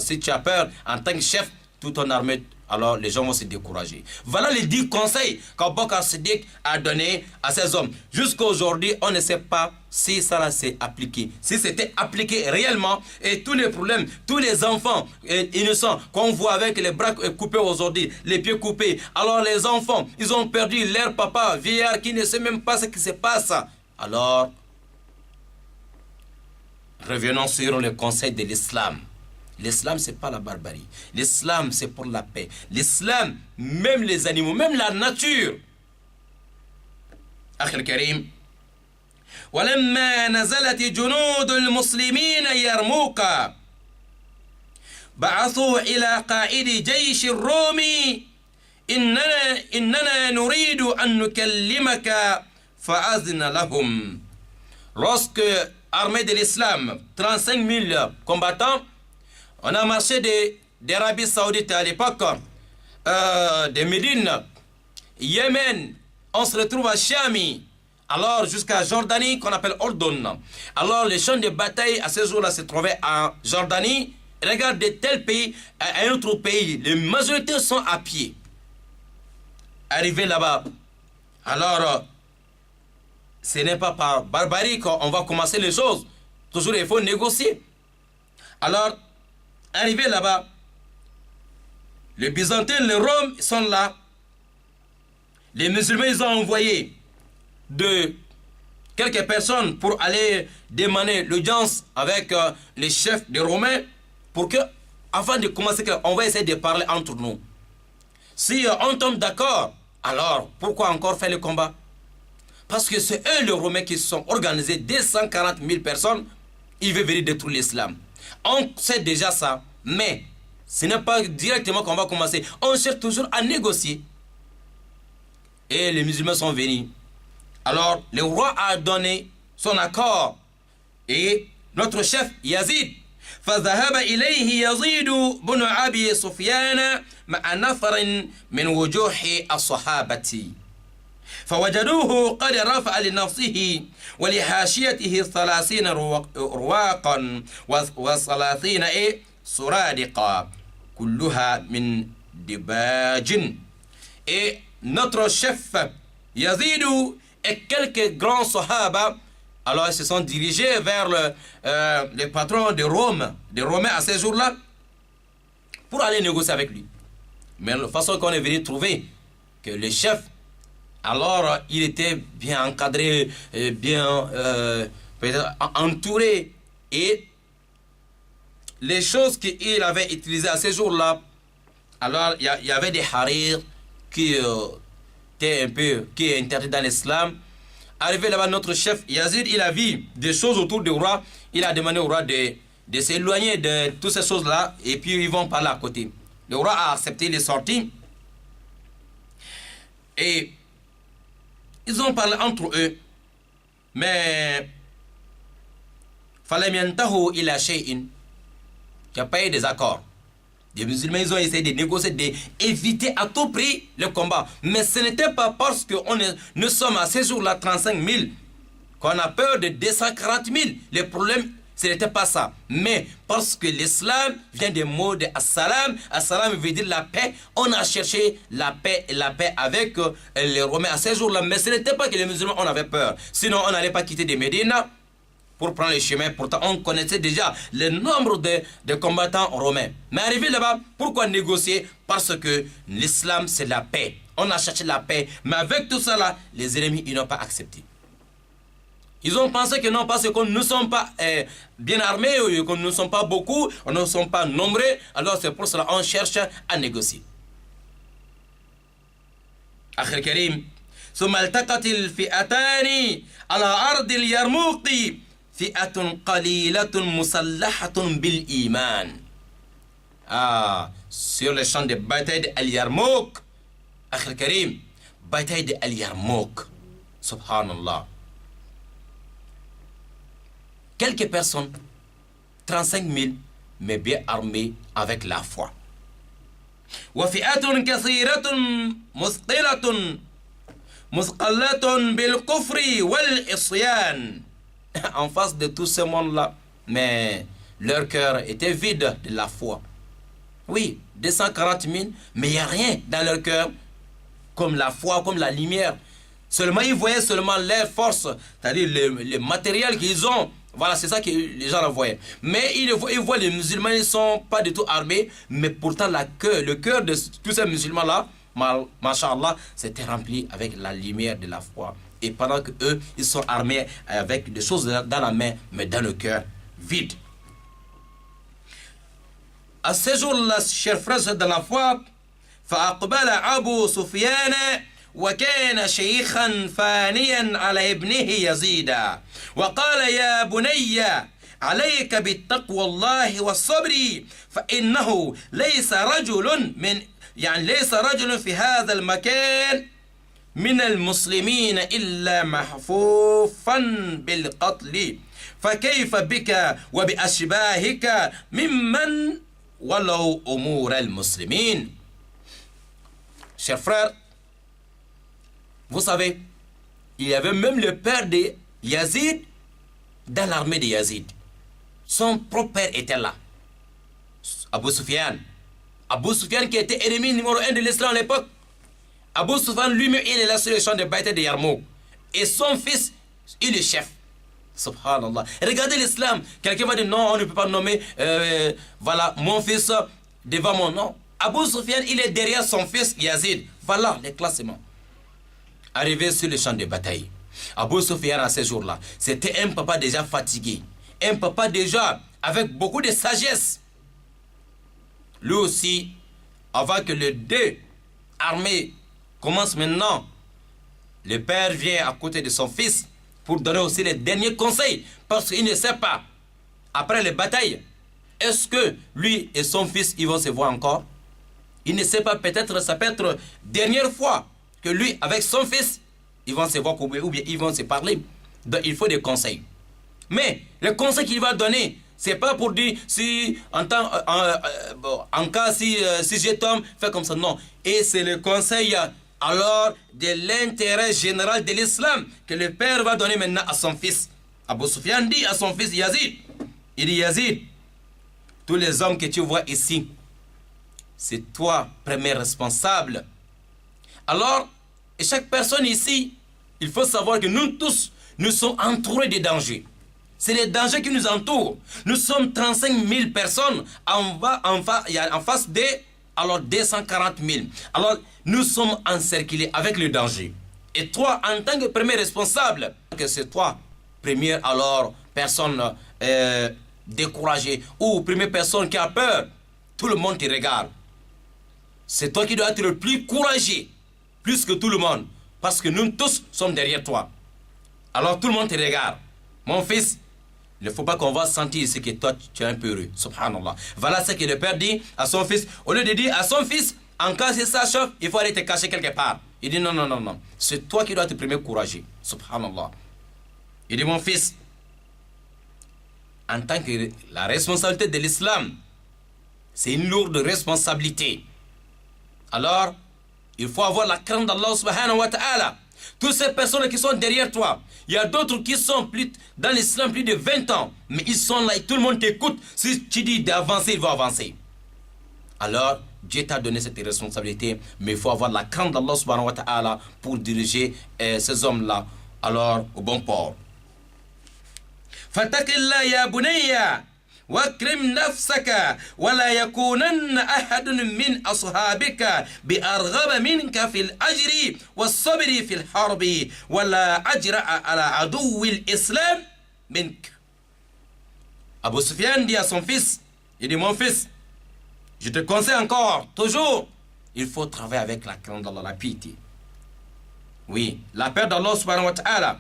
Si tu as peur en tant que chef, toute ton armée, alors les gens vont se décourager. Voilà les 10 conseils qu'Abou Bakr Siddiq a donné à ces hommes. Jusqu'à aujourd'hui, on ne sait pas si ça s'est appliqué. Si c'était appliqué réellement, et tous les problèmes, tous les enfants innocents qu'on voit avec les bras coupés aujourd'hui, les pieds coupés, alors les enfants, ils ont perdu leur papa, vieillard qui ne sait même pas ce qui se passe. Alors, revenons sur le conseil de l'islam. L'islam, ce n'est pas la barbarie. L'islam, c'est pour la paix. L'islam, même les animaux, même la nature. أخي الكريم ولما نزلت جنود المسلمين يرموك بعثوا إلى قائد جيش الروم إننا نريد أن نكلمك فأذن لهم. Lorsque l'armée de l'islam, 35 000 combattants, on a marché d'Arabie Saoudite à l'époque, de Médine, Yémen, on se retrouve à Chami, alors jusqu'à Jordanie qu'on appelle Ordon. Alors les champs de bataille à ce jour-là se trouvaient en Jordanie. Regarde de tel pays à un autre pays, les majorités sont à pied. Arrivé là-bas, alors ce n'est pas par barbarie qu'on va commencer les choses. Toujours il faut négocier. Alors, arrivé là-bas, les Byzantins, les Roms sont là. Les musulmans, ils ont envoyé quelques personnes pour aller demander l'audience avec les chefs des Romains pour que, avant de commencer, on va essayer de parler entre nous. Si on tombe d'accord, alors pourquoi encore faire le combat? Parce que c'est eux, les Romains, qui se sont organisés, 240 000 personnes, ils veulent venir détruire l'islam. On sait déjà ça, mais ce n'est pas directement qu'on va commencer. On cherche toujours à négocier. Et les musulmans sont venus. Alors, le roi a donné son accord. Et notre chef, Yazid, فذهب إليه يزيد بن أبي سفيان مع نفر من وجوه الصحابة فوجدوه قد رفع لنفسه ولحاشيته 30 رواقا و30 سرادقا كلها من دباج. Et notre chef Yazid et quelques grands sahaba, alors ils se sont dirigés vers le patron de Rome, des Romains à ces jours-là, pour aller négocier avec lui. Mais de la façon qu'on est venu trouver que le chef, alors il était bien encadré, bien entouré, et les choses qu'il avait utilisées à ces jours-là, alors il y avait des harir qui étaient qui est interdit dans l'islam. Arrivé là-bas, notre chef Yazid, il a vu des choses autour du roi. Il a demandé au roi de s'éloigner de toutes ces choses-là, et puis ils vont parler à côté. Le roi a accepté les sorties. Et ils ont parlé entre eux. Mais il n'y a pas eu des accords. Les musulmans, ils ont essayé de négocier, d'éviter à tout prix le combat. Mais ce n'était pas parce que nous sommes à ce jour-là 35 000 qu'on a peur de 240 000. Le problème, ce n'était pas ça. Mais parce que l'islam vient des mots de As-Salam. As-Salam veut dire la paix. On a cherché la paix avec les Romains à ce jour-là. Mais ce n'était pas que les musulmans, on avait peur. Sinon, on n'allait pas quitter des Médina pour prendre le chemin. Pourtant, on connaissait déjà le nombre de combattants romains. Mais arrivé là-bas, pourquoi négocier? Parce que l'islam, c'est la paix. On a cherché la paix. Mais avec tout ça là, les ennemis, ils n'ont pas accepté. Ils ont pensé que non, parce que nous ne sommes pas bien armés, ou que nous ne sommes pas beaucoup, nous ne sommes pas nombreux. Alors c'est pour cela qu'on cherche à négocier. أخي الكريم ثم التقت الفئتان على أرض اليرموك فئة قليلة مسلحة بالإيمان. Sur le champ de bataille d'Al-Yarmouk, Akh al-Karim, bataille d'Al-Yarmouk, subhanallah. Quelques personnes, 35 000, mais bien armées avec la foi. وفئة كثيرة مثقلة مثقلة بالكفر والعصيان. En face de tout ce monde-là, mais leur cœur était vide de la foi. Oui, 240 000, mais il n'y a rien dans leur cœur comme la foi, comme la lumière. Seulement, ils voyaient seulement leur force, c'est-à-dire le matériel qu'ils ont. Voilà, c'est ça que les gens voyaient. Mais ils voient les musulmans, ils ne sont pas du tout armés, mais pourtant le cœur de tous ces musulmans-là, Masha'Allah, c'était rempli avec la lumière de la foi. Et pendant que eux, ils sont armés avec des choses dans la main, mais dans le cœur vide. À ce jour-là, chers frères de la foi, فأقبل أبو سفيان وكان شيخا فانيا على ابنه يزيد وقال يا بني عليك بالتقوى الله والصبر فإنه ليس رجل ليس رجل في هذا المكان من المسلمين إلا محفوفا بالقتل فكيف بك وبأشباهك ممن ولو أمور المسلمين. Chers frères, vous savez, il y avait même le père de Yazid dans l'armée de Yazid. Son propre père était là, Abu Sufyan. Abu Sufyan qui était ennemi numéro 1 de l'Islam à l'époque. Abu Sufyan lui-même, il est là sur le champ de bataille de Yarmouk. Et son fils, il est chef. Subhanallah. Regardez l'islam. Quelqu'un va dire non, on ne peut pas nommer voilà, mon fils devant mon nom. Abu Sufyan, il est derrière son fils Yazid. Voilà les classements. Arrivé sur le champ de bataille, Abu Sufyan à ce jour-là, c'était un papa déjà fatigué. Un papa déjà avec beaucoup de sagesse. Lui aussi, avant que les deux armées commencent maintenant, le père vient à côté de son fils pour donner aussi les derniers conseils. Parce qu'il ne sait pas, après les batailles, est-ce que lui et son fils, ils vont se voir encore? Il ne sait pas, peut-être ça peut être dernière fois que lui, avec son fils, ils vont se voir ou bien ils vont se parler. Donc il faut des conseils. Mais le conseil qu'il va donner, c'est pas pour dire si en cas si je tombe, fais comme ça. Non. Et c'est le conseil alors de l'intérêt général de l'islam que le père va donner maintenant à son fils. Abu Sufyan dit à son fils Yazid, il dit Yazid, tous les hommes que tu vois ici, c'est toi premier responsable. Alors, et chaque personne ici, il faut savoir que nous tous, nous sommes entourés de dangers. C'est les dangers qui nous entourent. Nous sommes 35 000 personnes en face de alors 240 000. Alors, nous sommes encerclés avec le danger. Et toi, en tant que premier responsable, que c'est toi, première alors personne découragée ou première personne qui a peur, tout le monde te regarde. C'est toi qui dois être le plus courageux, plus que tout le monde, parce que nous tous sommes derrière toi. Alors tout le monde te regarde. Mon fils, il ne faut pas qu'on va sentir ce que toi tu es un peu heureux. Subhanallah. Voilà ce que le père dit à son fils. Au lieu de dire à son fils, en cas si ça chauffe, il faut aller te cacher quelque part. Il dit non, non, non, non. C'est toi qui dois être le premier courageux. Subhanallah. Il dit mon fils, en tant que la responsabilité de l'islam, c'est une lourde responsabilité. Alors, il faut avoir la crainte d'Allah subhanahu wa ta'ala. Toutes ces personnes qui sont derrière toi, il y a d'autres qui sont dans l'islam plus de 20 ans, mais ils sont là et tout le monde t'écoute. Si tu dis d'avancer, ils vont avancer. Alors, Dieu t'a donné cette responsabilité, mais il faut avoir la crainte d'Allah subhanahu wa ta'ala pour diriger ces hommes-là alors au bon port. Fatakillah ya bunayya واكرم نفسك ولا يكونن أحد من أصحابك بأرغب منك في الأجر والصبر في الحرب ولا أجرأ على عدو الإسلام منك. Abu Sufyan dit à son fils, il dit mon fils, je te conseille encore, toujours, il faut travailler avec la crainte d'Allah, la piété. Oui, la peur d'Allah subhanahu wa ta'ala.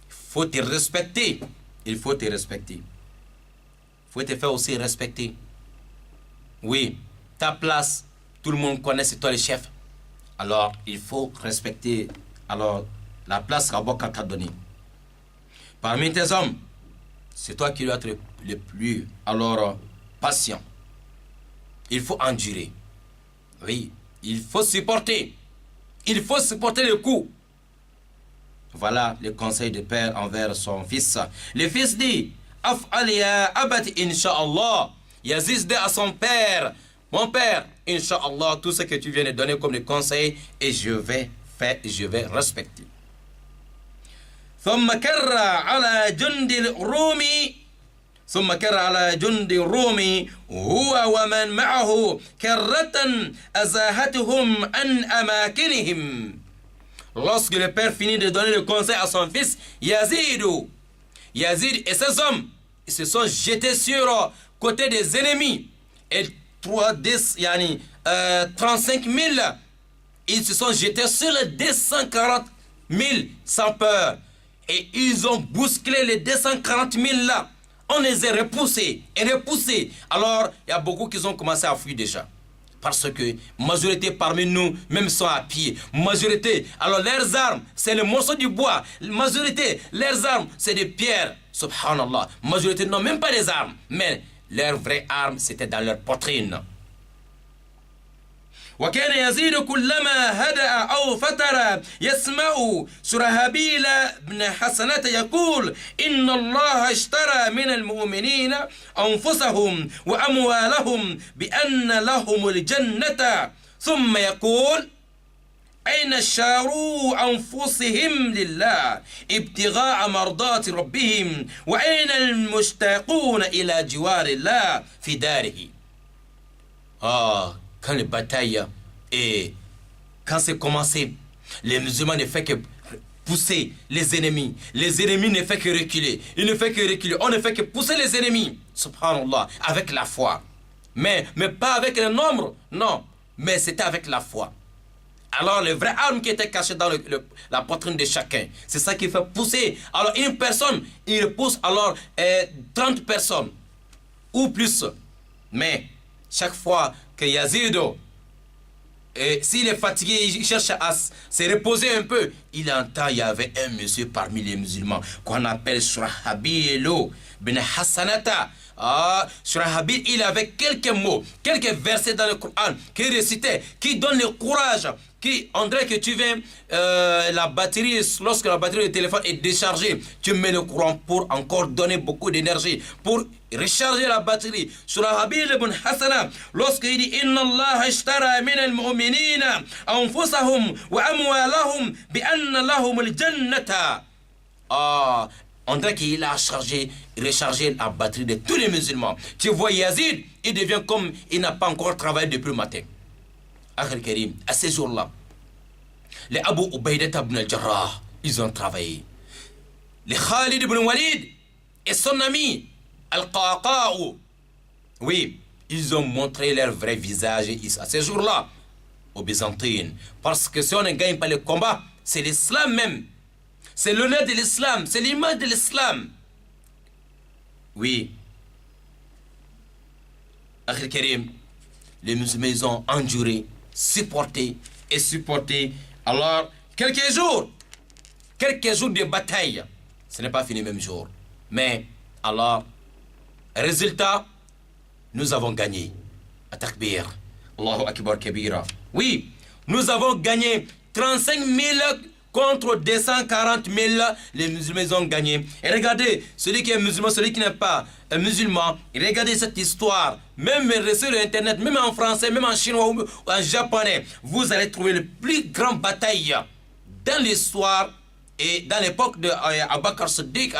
Il faut te respecter. Il faut te respecter. Il faut te faire aussi respecter. Oui, ta place, tout le monde connaît, c'est toi le chef. Alors, il faut respecter la place qu'Allah t'a donnée. Parmi tes hommes, c'est toi qui dois être le plus patient. Il faut endurer. Oui, il faut supporter. Il faut supporter le coup. Voilà le conseil de père envers son fils. Le fils dit, Af'al ya abati insha'Allah. Yazid dit à son père, mon père, insha'Allah, tout ce que tu viens de donner comme des conseils, et je vais faire, je vais respecter. ثم كر على جند الرومي ثم كر على جند الرومي هو ومن معه كرة أزاهتهم عن أماكنهم. Lorsque le père finit de donner le conseil à son fils Yazid et ses hommes, ils se sont jetés sur côté des ennemis, et 35 000, ils se sont jetés sur les 240 000 sans peur, et ils ont bousculé les 240 000 là. On les a repoussés et repoussés. Alors il y a beaucoup qui ont commencé à fuir déjà, parce que majorité parmi nous même sont à pied. Majorité, alors leurs armes c'est le morceau du bois. Majorité, leurs armes c'est des pierres. Subhanallah. Majorité n'ont même pas des armes, mais leurs vraies armes c'était dans leur poitrine. وكان يزيد كلما هدأ أو فتر يسمع شرحبيل بن حسنة يقول إن الله اشترى من المؤمنين أنفسهم وأموالهم بأن لهم الجنة ثم يقول أين اشتروا أنفسهم لله ابتغاء مرضات ربهم وأين المشتاقون إلى جوار الله في داره. Quand les batailles et quand c'est commencé, les musulmans ne font que pousser les ennemis. Les ennemis ne font que reculer. Ils ne font que reculer. On ne fait que pousser les ennemis. Subhanallah, avec la foi. Mais pas avec le nombre, non. Mais c'était avec la foi. Alors, les vraies armes qui étaient cachées dans la poitrine de chacun, c'est ça qui fait pousser. Alors, une personne, il pousse alors 30 personnes ou plus. Mais chaque fois que Yazid, s'il est fatigué, il cherche à se reposer un peu, il entend, il y avait un monsieur parmi les musulmans qu'on appelle Shurahabil bin Hassanata. Shurahabil, il avait quelques mots, quelques versets dans le Coran qui récitait, qui donne le courage, on dirait que tu viens, la batterie, lorsque la batterie du téléphone est déchargée, tu mets le courant pour encore donner beaucoup d'énergie, pour recharger la batterie. Shurahabil ibn Hassana, lorsqu'il dit Inna Allah ishtara min al-mu'minina anfusahum wa amwalahum bi anna lahum al-jannata. On dirait qu'il a rechargé la batterie de tous les musulmans. Tu vois Yazid, il devient comme il n'a pas encore travaillé depuis le matin. Akhil Karim, à ces jours-là, les Abu Ubaidah ibn al-Jarrah, ils ont travaillé. Les Khalid ibn Walid et son ami Al-Qaqa'u, oui, ils ont montré leur vrai visage à ces jours-là, aux Byzantines. Parce que si on ne gagne pas le combat, c'est l'islam même. C'est l'honneur de l'islam, c'est l'image de l'islam. Oui. Akhil Karim, les musulmans, ils ont enduré, supporté et supporté. Alors, quelques jours de bataille, ce n'est pas fini le même jour. Mais, alors, résultat, nous avons gagné. At-Takbir. Allahu Akbar Kabira. Oui, nous avons gagné 35 000 contre 240 000, les musulmans ont gagné. Et regardez, celui qui est musulman, celui qui n'est pas musulman, regardez cette histoire. Même sur Internet, même en français, même en chinois ou en japonais, vous allez trouver le plus grand bataille dans l'histoire et dans l'époque de Abu Bakr Siddiq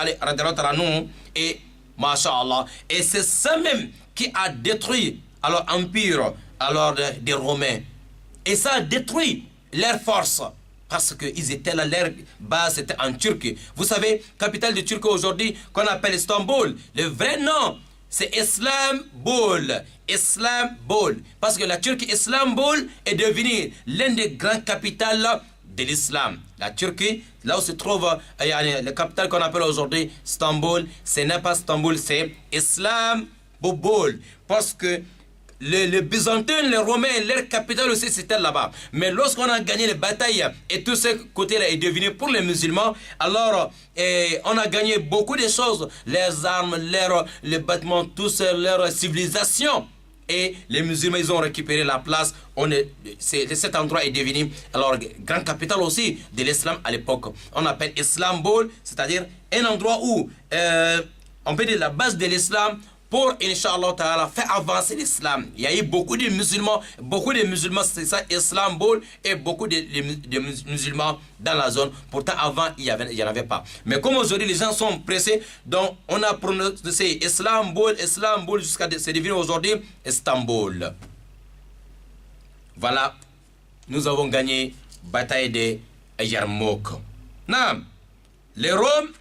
et Masha'Allah. Et c'est ça même qui a détruit l'empire des Romains. Et ça a détruit leur force. Parce qu'ils étaient là, leur base était en Turquie. Vous savez, capitale de Turquie aujourd'hui, qu'on appelle Istanbul. Le vrai nom, c'est Istanbul. Istanbul. Parce que la Turquie, Istanbul, est devenue l'une des grandes capitales de l'islam. La Turquie, là où se trouve la capitale qu'on appelle aujourd'hui Istanbul, ce n'est pas Istanbul, c'est Istanbul. Parce que les Byzantins, les Romains, leur capitale aussi c'était là-bas. Mais lorsqu'on a gagné les batailles et tout ce côté-là est devenu pour les musulmans, alors on a gagné beaucoup de choses. Les armes, les bâtiments, tout ça, leur civilisation. Et les musulmans, ils ont récupéré la place. Cet endroit est devenu alors grande capitale aussi de l'islam à l'époque. On appelle Istanbul, c'est-à-dire un endroit où on peut dire la base de l'islam pour, Inch'Allah Ta'ala, faire avancer l'islam. Il y a eu beaucoup de musulmans, c'est ça, Istanbul, et beaucoup de musulmans dans la zone. Pourtant, avant, il n'y en avait pas. Mais comme aujourd'hui, les gens sont pressés, donc on a prononcé Istanbul, jusqu'à c'est devenu aujourd'hui Istanbul. Voilà, nous avons gagné bataille de Yarmouk. Non, les Roms,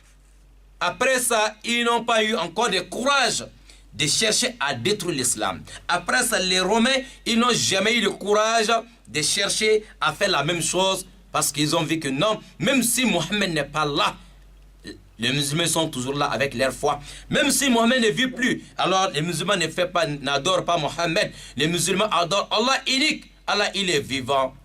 après ça, ils n'ont pas eu encore de courage de chercher à détruire l'islam. Après ça, les Romains, ils n'ont jamais eu le courage de chercher à faire la même chose parce qu'ils ont vu que non, même si Mohammed n'est pas là, les musulmans sont toujours là avec leur foi. Même si Mohammed ne vit plus, alors les musulmans n'adorent pas Mohammed. Les musulmans adorent Allah unique. Allah, il est vivant.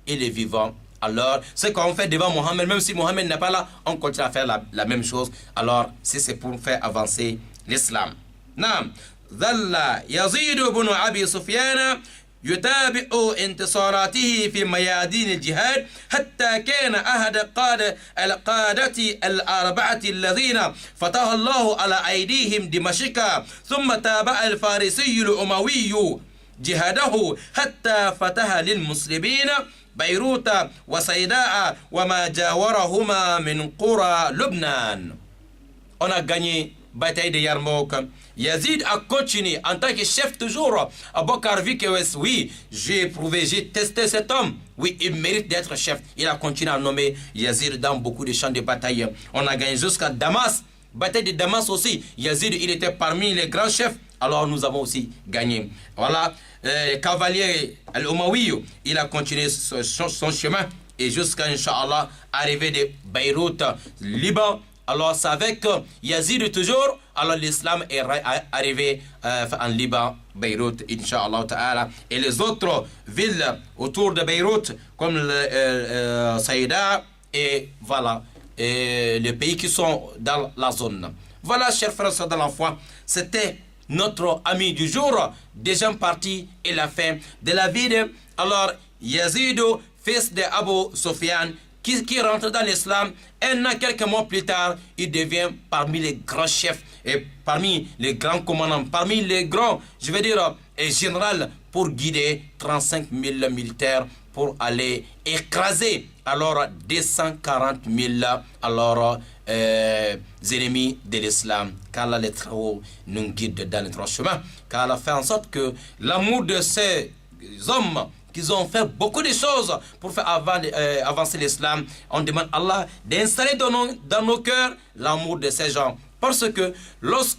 Il est vivant. Alors, ce qu'on fait devant Mohammed, même si Mohammed n'est pas là, on continue à faire la même chose. Alors, si c'est pour faire avancer l'islam. نعم ظل يزيد بن أبي سفيان يتابع انتصاراته في ميادين الجهاد حتى كان أحد القادة الأربعة الذين فتح الله على أيديهم دمشق ثم تابع الفارسي الأموي جهاده حتى فتح للمسلمين بيروت وصيداء وما جاورهما من قرى لبنان. On a gagné bataille de Yarmouk. Yazid a continué en tant que chef toujours. Abu Bakr vu que oui, j'ai éprouvé, j'ai testé cet homme. Oui, il mérite d'être chef. Il a continué à nommer Yazid dans beaucoup de champs de bataille. On a gagné jusqu'à Damas. Bataille de Damas aussi. Yazid, il était parmi les grands chefs. Alors nous avons aussi gagné. Voilà, cavalier Al-Umawi, il a continué son chemin. Et jusqu'à, Inch'Allah, arrivé de Beyrouth, Liban. Alors c'est avec Yazid toujours, alors l'islam est arrivé en Liban, Beyrouth, Inch'Allah Ta'ala. Et les autres villes autour de Beyrouth, comme Saïda, et voilà, et les pays qui sont dans la zone. Voilà, chers frères dans la foi, c'était notre ami du jour, déjà parti et la fin de la vie de, alors, Yazid, fils de Abu Sufyan, qui rentre dans l'islam, un an, quelques mois plus tard, il devient parmi les grands chefs, et parmi les grands commandants, parmi les grands, je veux dire, généraux, pour guider 35 000 militaires pour aller écraser alors 240 000 alors, ennemis de l'islam. Qu'Allah les travaux nous guide dans les trois chemins. Qu'Allah fait en sorte que l'amour de ces hommes qu'ils ont fait beaucoup de choses pour faire avancer l'islam. On demande à Allah d'installer dans nos cœurs l'amour de ces gens. Parce que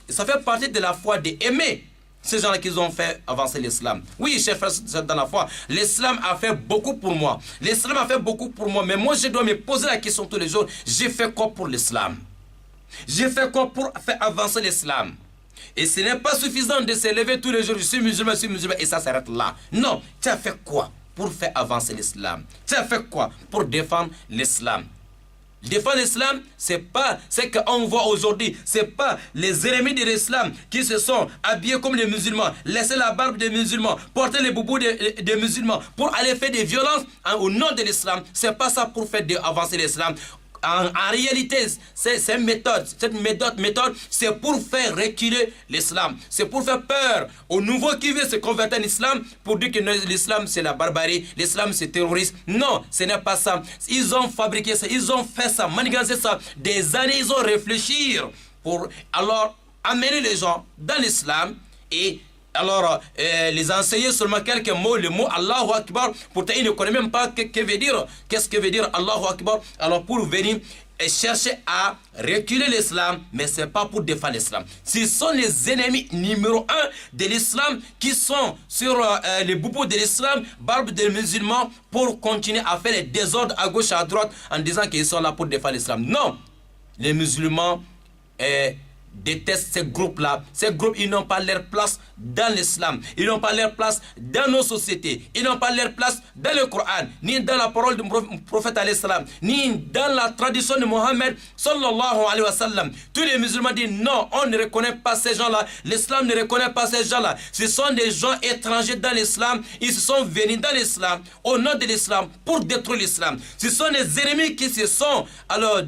ça fait partie de la foi d'aimer ces gens-là qui ont fait avancer l'islam. Oui, chers frères, dans la foi, l'islam a fait beaucoup pour moi. L'islam a fait beaucoup pour moi. Mais moi, je dois me poser la question tous les jours. J'ai fait quoi pour l'islam? J'ai fait quoi pour faire avancer l'islam? Et ce n'est pas suffisant de se lever tous les jours, je suis musulman, et ça s'arrête là. Non, tu as fait quoi pour faire avancer l'islam? Tu as fait quoi pour défendre l'islam? Défendre l'islam, c'est pas ce qu'on voit aujourd'hui. C'est pas les ennemis de l'islam qui se sont habillés comme les musulmans, laisser la barbe des musulmans, porter les boubous des musulmans, pour aller faire des violences au nom de l'islam. C'est pas ça pour faire avancer l'islam. En réalité, cette méthode, c'est pour faire reculer l'islam. C'est pour faire peur aux nouveaux qui veulent se convertir en islam, pour dire que l'islam c'est la barbarie, l'islam c'est terroriste. Non, ce n'est pas ça. Ils ont fabriqué ça, ils ont fait ça, manigancé ça. Des années, ils ont réfléchi pour alors amener les gens dans l'islam et alors les enseigner seulement quelques mots, le mot Allahu Akbar. Pourtant, ils ne connaissent même pas qu'est-ce que veut dire Allahu Akbar. Alors pour venir chercher à reculer l'islam, mais ce n'est pas pour défendre l'islam. Ce sont les ennemis numéro 1 de l'islam qui sont sur les boubous de l'islam, barbe des musulmans, pour continuer à faire les désordres à gauche et à droite en disant qu'ils sont là pour défendre l'islam. Non, les musulmans détestent ces groupes-là. Ces groupes, ils n'ont pas leur place dans l'islam. Ils n'ont pas leur place dans nos sociétés. Ils n'ont pas leur place dans le Coran, ni dans la parole du prophète alayhi salam, ni dans la tradition de Mohammed sallallahu alayhi wa sallam. Tous les musulmans disent non, on ne reconnaît pas ces gens-là. L'islam ne reconnaît pas ces gens-là. Ce sont des gens étrangers dans l'islam. Ils se sont venus dans l'islam, au nom de l'islam, pour détruire l'islam. Ce sont des ennemis qui se sont alors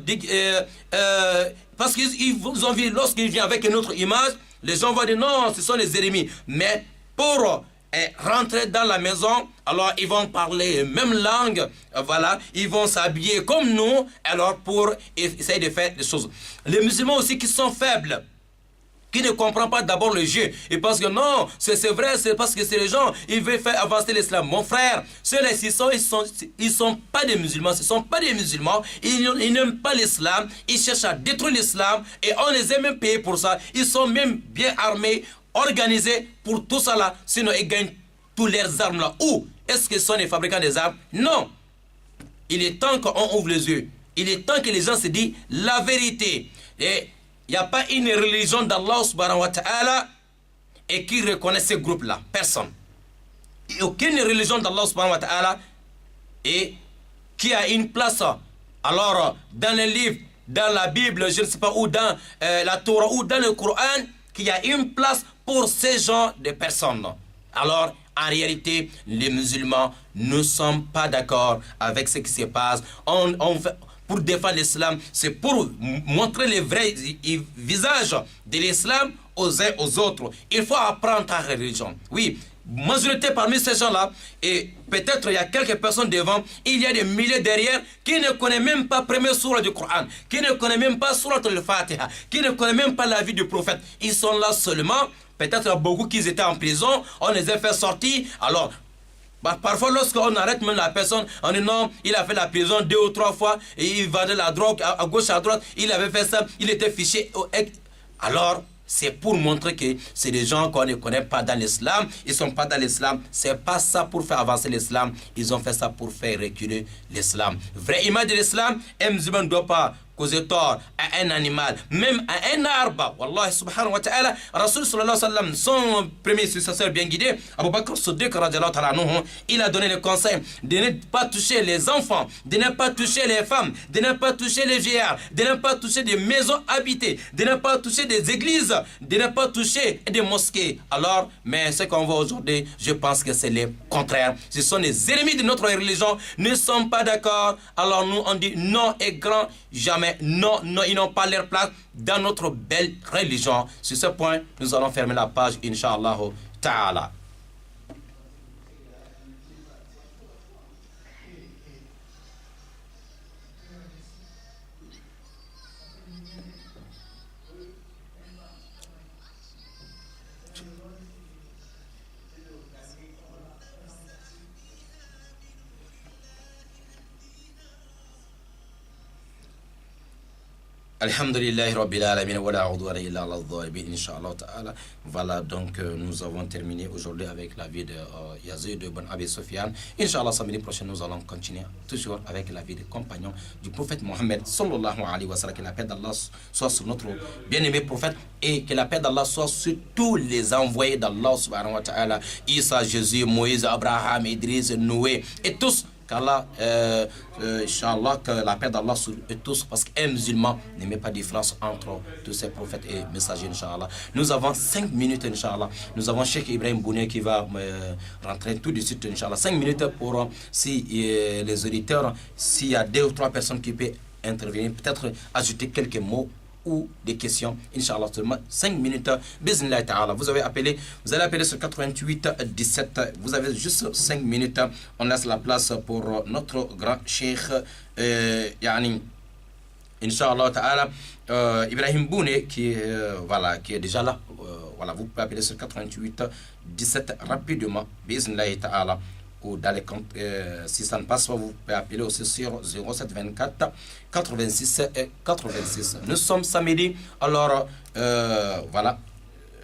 parce qu'ils ont vu, lorsqu'ils viennent avec une autre image, les gens vont dire non, ce sont les ennemis. Mais pour rentrer dans la maison, alors ils vont parler même langue, voilà, ils vont s'habiller comme nous, alors pour essayer de faire des choses. Les musulmans aussi qui sont faibles, qui ne comprennent pas d'abord le jeu. Ils pensent que non, c'est vrai, c'est parce que c'est les gens, ils veulent faire avancer l'islam. Mon frère, ceux-là, ils sont pas des musulmans, ce ne sont pas des musulmans, ils n'aiment pas l'islam, ils cherchent à détruire l'islam et on les a même payés pour ça. Ils sont même bien armés, organisés pour tout ça là, sinon ils gagnent toutes leurs armes là. Où est-ce que ce sont les fabricants des armes? Non. Il est temps qu'on ouvre les yeux. Il est temps que les gens se disent la vérité. Et il n'y a pas une religion d'Allah subhanahu wa ta'ala et qui reconnaît ce groupe-là. Personne. Et aucune religion d'Allah subhanahu wa ta'ala et qui a une place. Alors, dans les livres, dans la Bible, je ne sais pas où, dans la Torah ou dans le Coran, qu'il y a une place pour ces gens de personnes. Alors, en réalité, les musulmans ne sont pas d'accord avec ce qui se passe. Pour défendre l'islam, c'est pour montrer les vrais visages de l'islam aux uns aux autres. Il faut apprendre ta religion. Oui, majorité parmi ces gens-là, et peut-être il y a quelques personnes devant, il y a des milliers derrière qui ne connaissent même pas la première sourate du Coran, qui ne connaissent même pas sourate al-Fatiha, qui ne connaissent même pas la vie du prophète. Ils sont là seulement, peut-être beaucoup qui étaient en prison, on les a fait sortir, alors parfois, lorsqu'on arrête même la personne, on dit non, il a fait la prison 2 ou 3 fois, et il vendait la drogue à gauche, à droite, il avait fait ça, il était fiché. Alors, c'est pour montrer que c'est des gens qu'on ne connaît pas dans l'islam, ils ne sont pas dans l'islam, c'est pas ça pour faire avancer l'islam, ils ont fait ça pour faire reculer l'islam. Vraie image de l'islam, un musulman ne doit pas causer tort à un animal, même à un arbre. Wallah subhanahu wa ta'ala, Rasul sallallahu alayhi wa sallam, son premier successeur bien guidé, Abu Bakr Siddiq radiallahu ta'ala anhu, il a donné le conseil de ne pas toucher les enfants, de ne pas toucher les femmes, de ne pas toucher les vieillards, de ne pas toucher des maisons habitées, de ne pas toucher des églises, de ne pas toucher des mosquées. Alors, mais ce qu'on voit aujourd'hui, je pense que c'est le contraire. Ce sont les ennemis de notre religion, ne sont pas d'accord. Alors nous, on dit non et grand jamais. Non, non, ils n'ont pas leur place dans notre belle religion. Sur ce point, nous allons fermer la page, Inch'Allah ta'ala. Alhamdulillahi Rabbil Alamin wa la udwana illa ala al-zalimin, Inch'Allah ta'ala. Voilà, donc nous avons terminé aujourd'hui avec la vie de Yazid ibn Abi Sufyan. Inch'Allah, samedi prochain, nous allons continuer toujours avec la vie des compagnons du prophète Mohammed sallallahu alayhi wa sallam. Que la paix d'Allah soit sur notre bien-aimé prophète et que la paix d'Allah soit sur tous les envoyés d'Allah subhanahu wa ta'ala. Isa, Jésus, Moïse, Abraham, Idriss, Noé et tous. Qu'Allah, Inch'Allah, que la paix d'Allah sur eux tous, parce qu'un musulman ne met pas de différence entre tous ces prophètes et messagers, Inch'Allah. Nous avons 5 minutes, Inch'Allah. Nous avons Cheikh Ibrahim Bouné qui va rentrer tout de suite, Inch'Allah. 5 minutes pour, si les auditeurs, s'il y a 2 ou 3 personnes qui peuvent intervenir, peut-être ajouter quelques mots ou des questions, Inch'Allah, seulement 5 minutes, Bismillah ta'ala. Vous allez appeler sur 88 17, vous avez juste 5 minutes, on laisse la place pour notre grand cheikh, yani, Inch'Allah ta'ala, Ibrahim Bouné, qui est déjà là, voilà, vous pouvez appeler sur 88 17 rapidement, Bismillah ta'ala, ou dans les comptes, si ça ne passe pas, vous pouvez appeler aussi sur 07 24 86 et 86. Nous sommes samedi, alors voilà,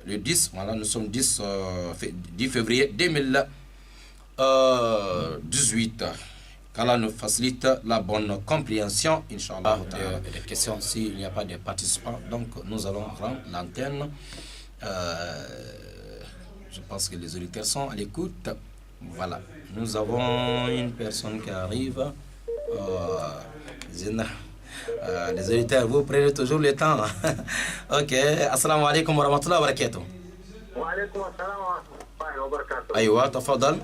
le 10, voilà, nous sommes 10 février 2018. Qu'Allah nous facilite la bonne compréhension, Inch'Allah. Des questions s'il n'y a pas de participants, donc nous allons rendre l'antenne. Je pense que les auditeurs sont à l'écoute. Voilà, nous avons une personne qui arrive. Les auditeurs, vous prenez toujours le temps. Ok, assalamu alaikum wa rahmatullahi wa barakatuh. Wa alaikum assalam wa rahmatullahi wa barakatuh. Aywa, tafadal.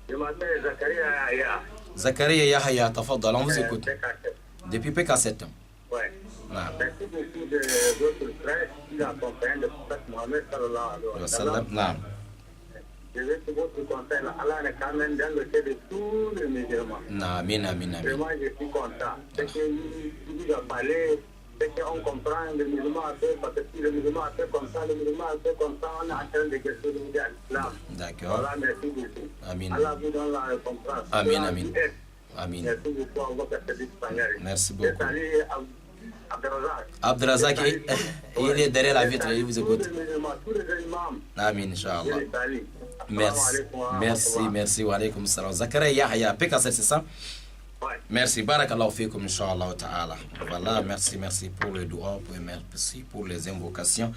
Je m'appelle Zakaria Yahya. Zakaria Yahya, tafadal, on vous écoute. Depuis PK7. Oui. Merci beaucoup de votre frère qui accompagne le prophète Mohammed sallallahu alayhi wa sallam. Je vais sur votre conseil, Allah est quand même dans le cœur de tous les musulmans. Amin, amin, amin. Vraiment, je suis content. C'est que vous a parlé, c'est qu'on comprend le musulman un peu, parce que si le musulman a fait comme ça, le musulman a fait comme ça, on est en train de questionner l'islam. D'accord. Voilà, merci beaucoup. Amin. Allah vous donne la récompense. Amin, amin. Amin. Merci beaucoup à votre service espagnol. Merci beaucoup. Salut Abdelrazak. Abdelrazak, il est derrière la vitre, il vous écoute. Tous les imams. Amin, Inch'Allah. Salut. Merci, merci, merci. Wa alaykum salam. Zakaria Yahya, PK7, c'est ça? Ouais. Merci, barakallahu fikum, Inch'Allah ta'ala. Voilà, merci, merci pour le dua, merci pour les invocations.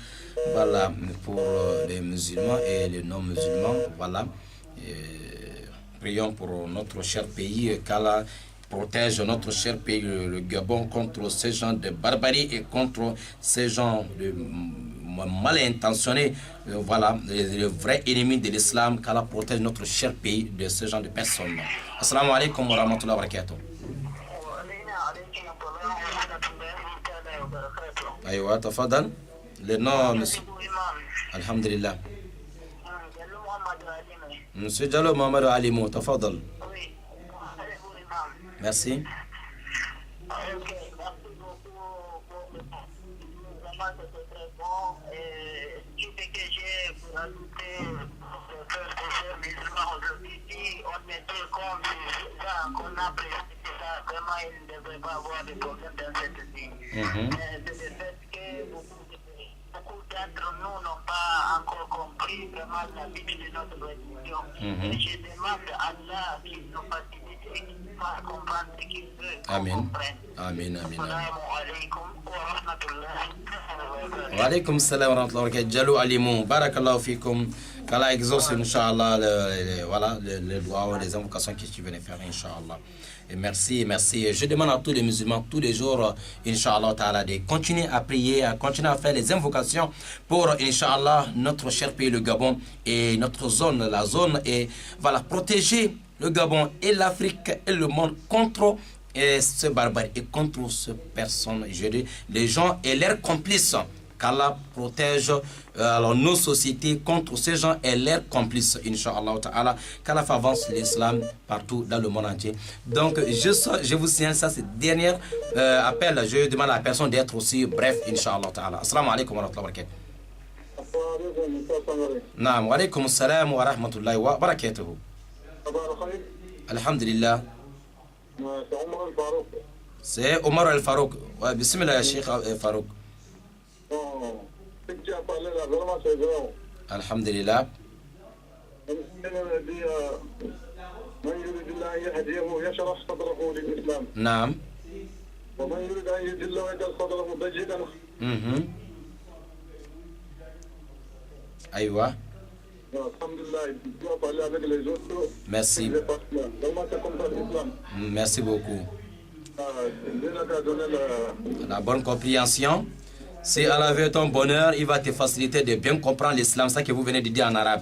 Voilà, pour les musulmans et les non-musulmans. Voilà. Prions pour notre cher pays, qu'Allah protège notre cher pays, le Gabon, contre ces gens de barbarie et contre ces gens de mal intentionnés, voilà, les vrais ennemis de l'islam, qu'Allah protège notre cher pays de ce genre de personnes. Assalamu alaikum wa rahmatullahi wa barakatuh. Aywa, tafadal. Le nom, monsieur. Alhamdulillah. Monsieur Diallo Mohamed Alimou, tafadal. Merci. Tout ce que j'ai pour ajouter, on était comme ça, qu'on a précisé ça, vraiment il ne devrait pas avoir de problème dans cette vie. C'est le fait que beaucoup d'entre nous n'ont pas encore compris vraiment la vie de notre religion. Et je demande à Allah qu'il nous facilite et qu'il nous fasse comprendre ce qu'il veut. Amen. Amen, amen. Assalamu alaikum wa rahmatullahi wa barakatuh. Wa alaykum salam wa rahmatullahi wa barakatuh. Jalou Alimou, barakallahu fikum. Qu'Allah exauce, Inch'Allah, voilà, les doigts, les invocations que tu venais faire, Inch'Allah. Et merci, merci. Je demande à tous les musulmans, tous les jours, Inch'Allah, de continuer à prier, à continuer à faire les invocations pour, Inch'Allah, notre cher pays, le Gabon, et notre zone, la zone, et voilà, protéger le Gabon et l'Afrique et le monde contre ce barbare et contre ces personnes, je dis, les gens et leurs complices. Qu'Allah protège alors, nos sociétés contre ces gens et leurs complices, Inch'Allah ta'ala. Qu'Allah avance l'islam partout dans le monde entier. Donc, je vous signale ça, c'est le dernier appel. Je demande à la personne d'être aussi bref, Inch'Allah ta'ala. Assalamu alaikum wa rahmatullahi wa barakatuh. Naam, wa alaikum salam wa rahmatullahi wa barakatuh. Alhamdulillah. C'est Omar Al-Farouk. Ouais, bismillah, ya Cheikh Farouk. Alhamdulillah. Naam. Aïwa. Merci. Merci beaucoup. La bonne compréhension. Si Allah veut ton bonheur, il va te faciliter de bien comprendre l'islam, ça que vous venez de dire en arabe.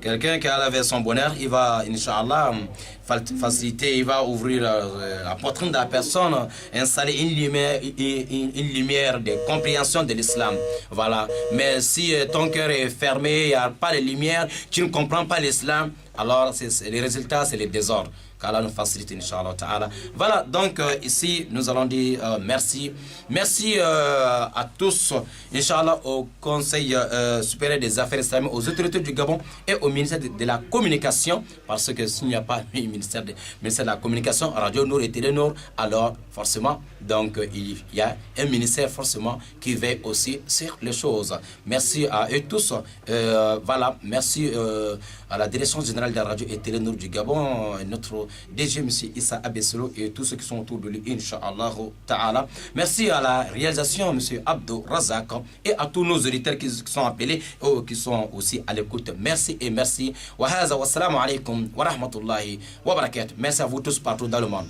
Quelqu'un qui Allah veut son bonheur, il va, Inch'Allah, faciliter, il va ouvrir la poitrine de la personne, installer une lumière de compréhension de l'islam. Voilà. Mais si ton cœur est fermé, il n'y a pas de lumière, tu ne comprends pas l'islam, alors les résultats, c'est le désordre. qu'Allah nous facilite, Inch'Allah Ta'ala. Voilà, donc ici, nous allons dire merci. Merci à tous, Inch'Allah, au Conseil supérieur des affaires islamiques, aux autorités du Gabon et au ministère de la Communication, parce que s'il n'y a pas le ministère de la Communication, Radio Nour et Télé Nour, alors forcément, donc il y a un ministère forcément qui veille aussi sur les choses. Merci à eux tous. Voilà, merci à la direction générale de la Radio et Télé Nour du Gabon, notre DG, M. Issa Abesselo, et tous ceux qui sont autour de lui, Inch'Allah Ta'ala. Merci à la réalisation, M. Abdou Razak, et à tous nos auditeurs qui sont appelés, qui sont aussi à l'écoute. Merci et merci. Wa haza wa salamu alaikum wa rahmatullahi wa barakatuh. Merci à vous tous partout dans le monde.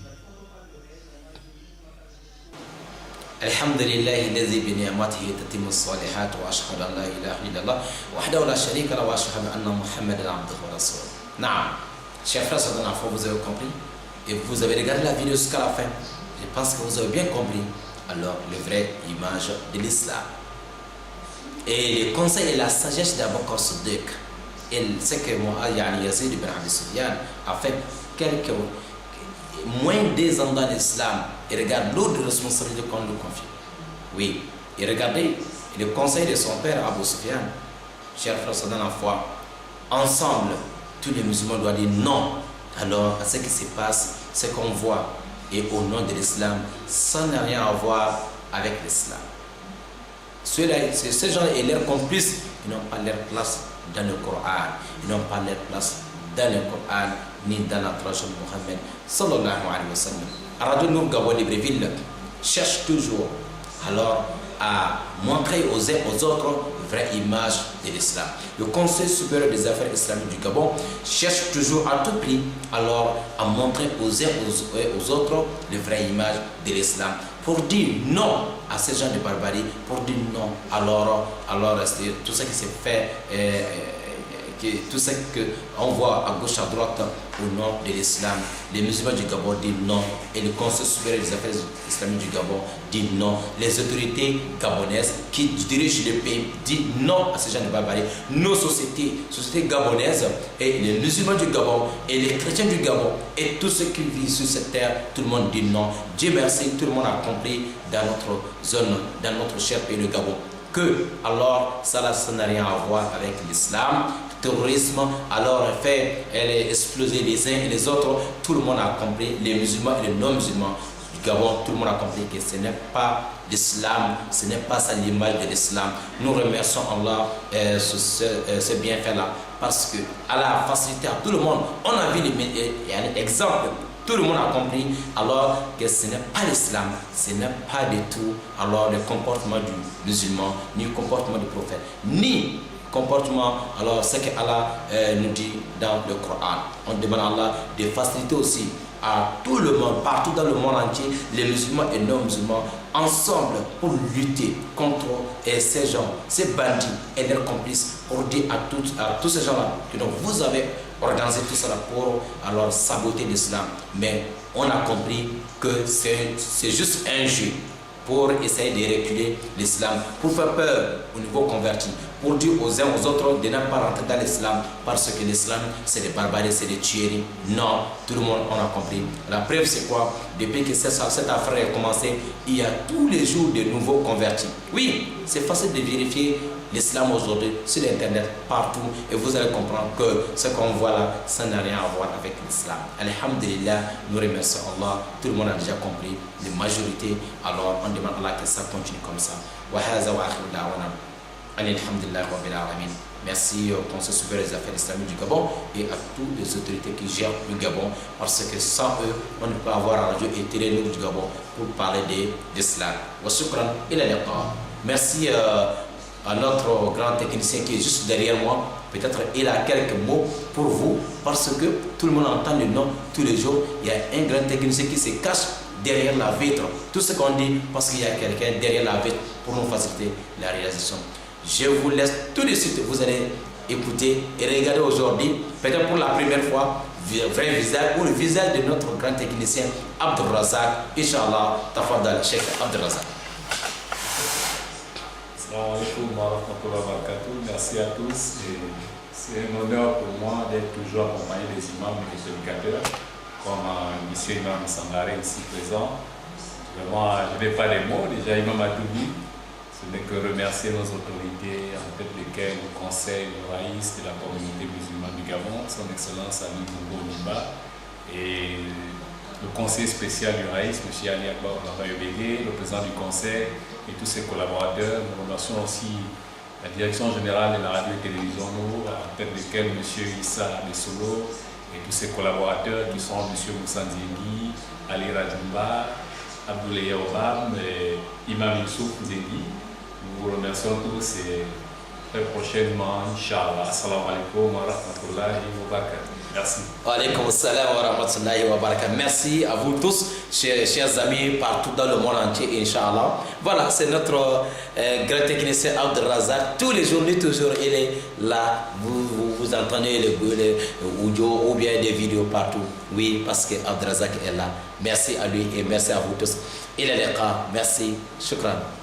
الحمد لله الذي بنعمته تتم الصالحات واشهد ان لا اله الا الله وحده لا شريك له واشهد ان محمدا عبده ورسوله. Naam. Chers frères et sœurs, vous avez compris et vous avez regardé la vidéo jusqu'à la fin. Je pense que vous avez bien compris alors les vraies images de l'islam. Et le conseil et la sagesse d'Abu Bakr Siddiq, et ce que Yazid ibn Abi Sufyan a fait quelques moins de 10 ans dans l'islam, et regarde l'autre responsabilité qu'on lui confie. Oui, et regardez le conseil de son père Abu Sufyan. Chers frères dans la foi, ensemble, tous les musulmans doivent dire non alors à ce qui se passe, ce qu'on voit, et au nom de l'islam, ça n'a rien à voir avec l'islam. Ces gens et leurs complices, ils n'ont pas leur place dans le Coran, ils n'ont pas leur place dans le Coran ni dans la tradition de Mohammed sallallahu alayhi wa sallam. Radio Nour Gabon Libreville cherche toujours alors à montrer aux uns aux autres une vraie image de l'islam. Le Conseil supérieur des affaires islamiques du Gabon cherche toujours à tout prix alors à montrer aux uns aux autres une vraie image de l'islam, pour dire non à ces gens de barbarie, pour dire non alors tout ce qui s'est fait, tout ce qu'on voit à gauche à droite au nom de l'islam. Les musulmans du Gabon disent non, et le Conseil supérieur des affaires islamiques du Gabon dit non. Les autorités gabonaises qui dirigent le pays disent non à ces gens de barbarie. Nos sociétés gabonaises et les musulmans du Gabon et les chrétiens du Gabon et tous ceux qui vivent sur cette terre, tout le monde dit non. Dieu merci, tout le monde a compris dans notre zone, dans notre cher pays le Gabon, que alors ça n'a rien à voir avec l'islam. Terrorisme, alors fait exploser les uns et les autres. Tout le monde a compris, les musulmans et les non-musulmans du Gabon, tout le monde a compris que ce n'est pas l'islam, ce n'est pas ça l'image de l'islam. Nous remercions Allah sur ce bienfait-là, parce que Allah a facilité à tout le monde. On a vu l'exemple. Tout le monde a compris alors que ce n'est pas l'islam, ce n'est pas du tout alors le comportement du musulman, ni le comportement du prophète, ni comportement, alors ce que Allah nous dit dans le Coran. On demande à Allah de faciliter aussi à tout le monde, partout dans le monde entier, les musulmans et non-musulmans, ensemble pour lutter contre ces gens, ces bandits et leurs complices, pour dire à tous ces gens-là que donc vous avez organisé tout cela pour alors saboter l'islam. Mais on a compris que c'est juste un jeu pour essayer de reculer l'islam, pour faire peur au niveau converti, pour dire aux uns aux autres de ne pas rentrer dans l'islam, parce que l'islam c'est des barbaries, c'est des tueries. Non, tout le monde on a compris. La preuve c'est quoi? Depuis que cette affaire a commencé, il y a tous les jours de nouveaux convertis. Oui, c'est facile de vérifier l'islam aujourd'hui sur internet, partout, et vous allez comprendre que ce qu'on voit là, ça n'a rien à voir avec l'islam. Alhamdulillah, nous remercions Allah, tout le monde a déjà compris, la majorité, alors on demande à Allah que ça continue comme ça. Merci au Conseil supérieur des affaires islamiques du Gabon et à toutes les autorités qui gèrent le Gabon, parce que sans eux, on ne peut pas avoir la radio et télé du Gabon pour parler d'islam. Merci à notre grand technicien qui est juste derrière moi. Peut-être il a quelques mots pour vous, parce que tout le monde entend le nom tous les jours. Il y a un grand technicien qui se cache derrière la vitre. Tout ce qu'on dit, parce qu'il y a quelqu'un derrière la vitre pour nous faciliter la réalisation. Je vous laisse tout de suite, vous allez écouter et regarder aujourd'hui, peut-être pour la première fois, le vrai visage ou le visage de notre grand technicien Abdou Razak. Inch'Allah, tafadal, Cheikh Abdou Razak. Merci à tous. C'est un honneur pour moi d'être toujours accompagné des imams et des éducateurs. comme M. Imam Sangaré ici présent. Vraiment, je n'ai pas les mots, déjà Imam a tout dit. Ce n'est que remercier nos autorités, en tête desquelles le Conseil, le Raïs de la communauté musulmane du Gabon, son Excellence Ali Bongo Nimba, et le conseiller spécial du Raïs, M. Ali Akbar Bayobégué, le président du Conseil et tous ses collaborateurs. Nous remercions aussi la direction générale de la radio et télévision, en tête desquelles M. Issa Dessolo et tous ses collaborateurs qui sont M. Moussa Nzengi, Ali Radjumba, Abdoulaye Obam et Imam Youssouf Nzengi. Nous vous remercions tous et très prochainement, Inch'Allah. Assalamu alaikum wa rahmatullahi wa barakatuh. Merci. Wa alaikum assalam wa rahmatullahi wa barakatuh. Merci à vous tous, chers amis, partout dans le monde entier, Inch'Allah. Voilà, c'est notre grand technicien Abdel Razak. Tous les jours, toujours, il est là. Vous entendez les audios ou bien des vidéos partout. Oui, parce que Abdel Razak est là. Merci à lui et merci à vous tous. Il est là. Merci. Shukran.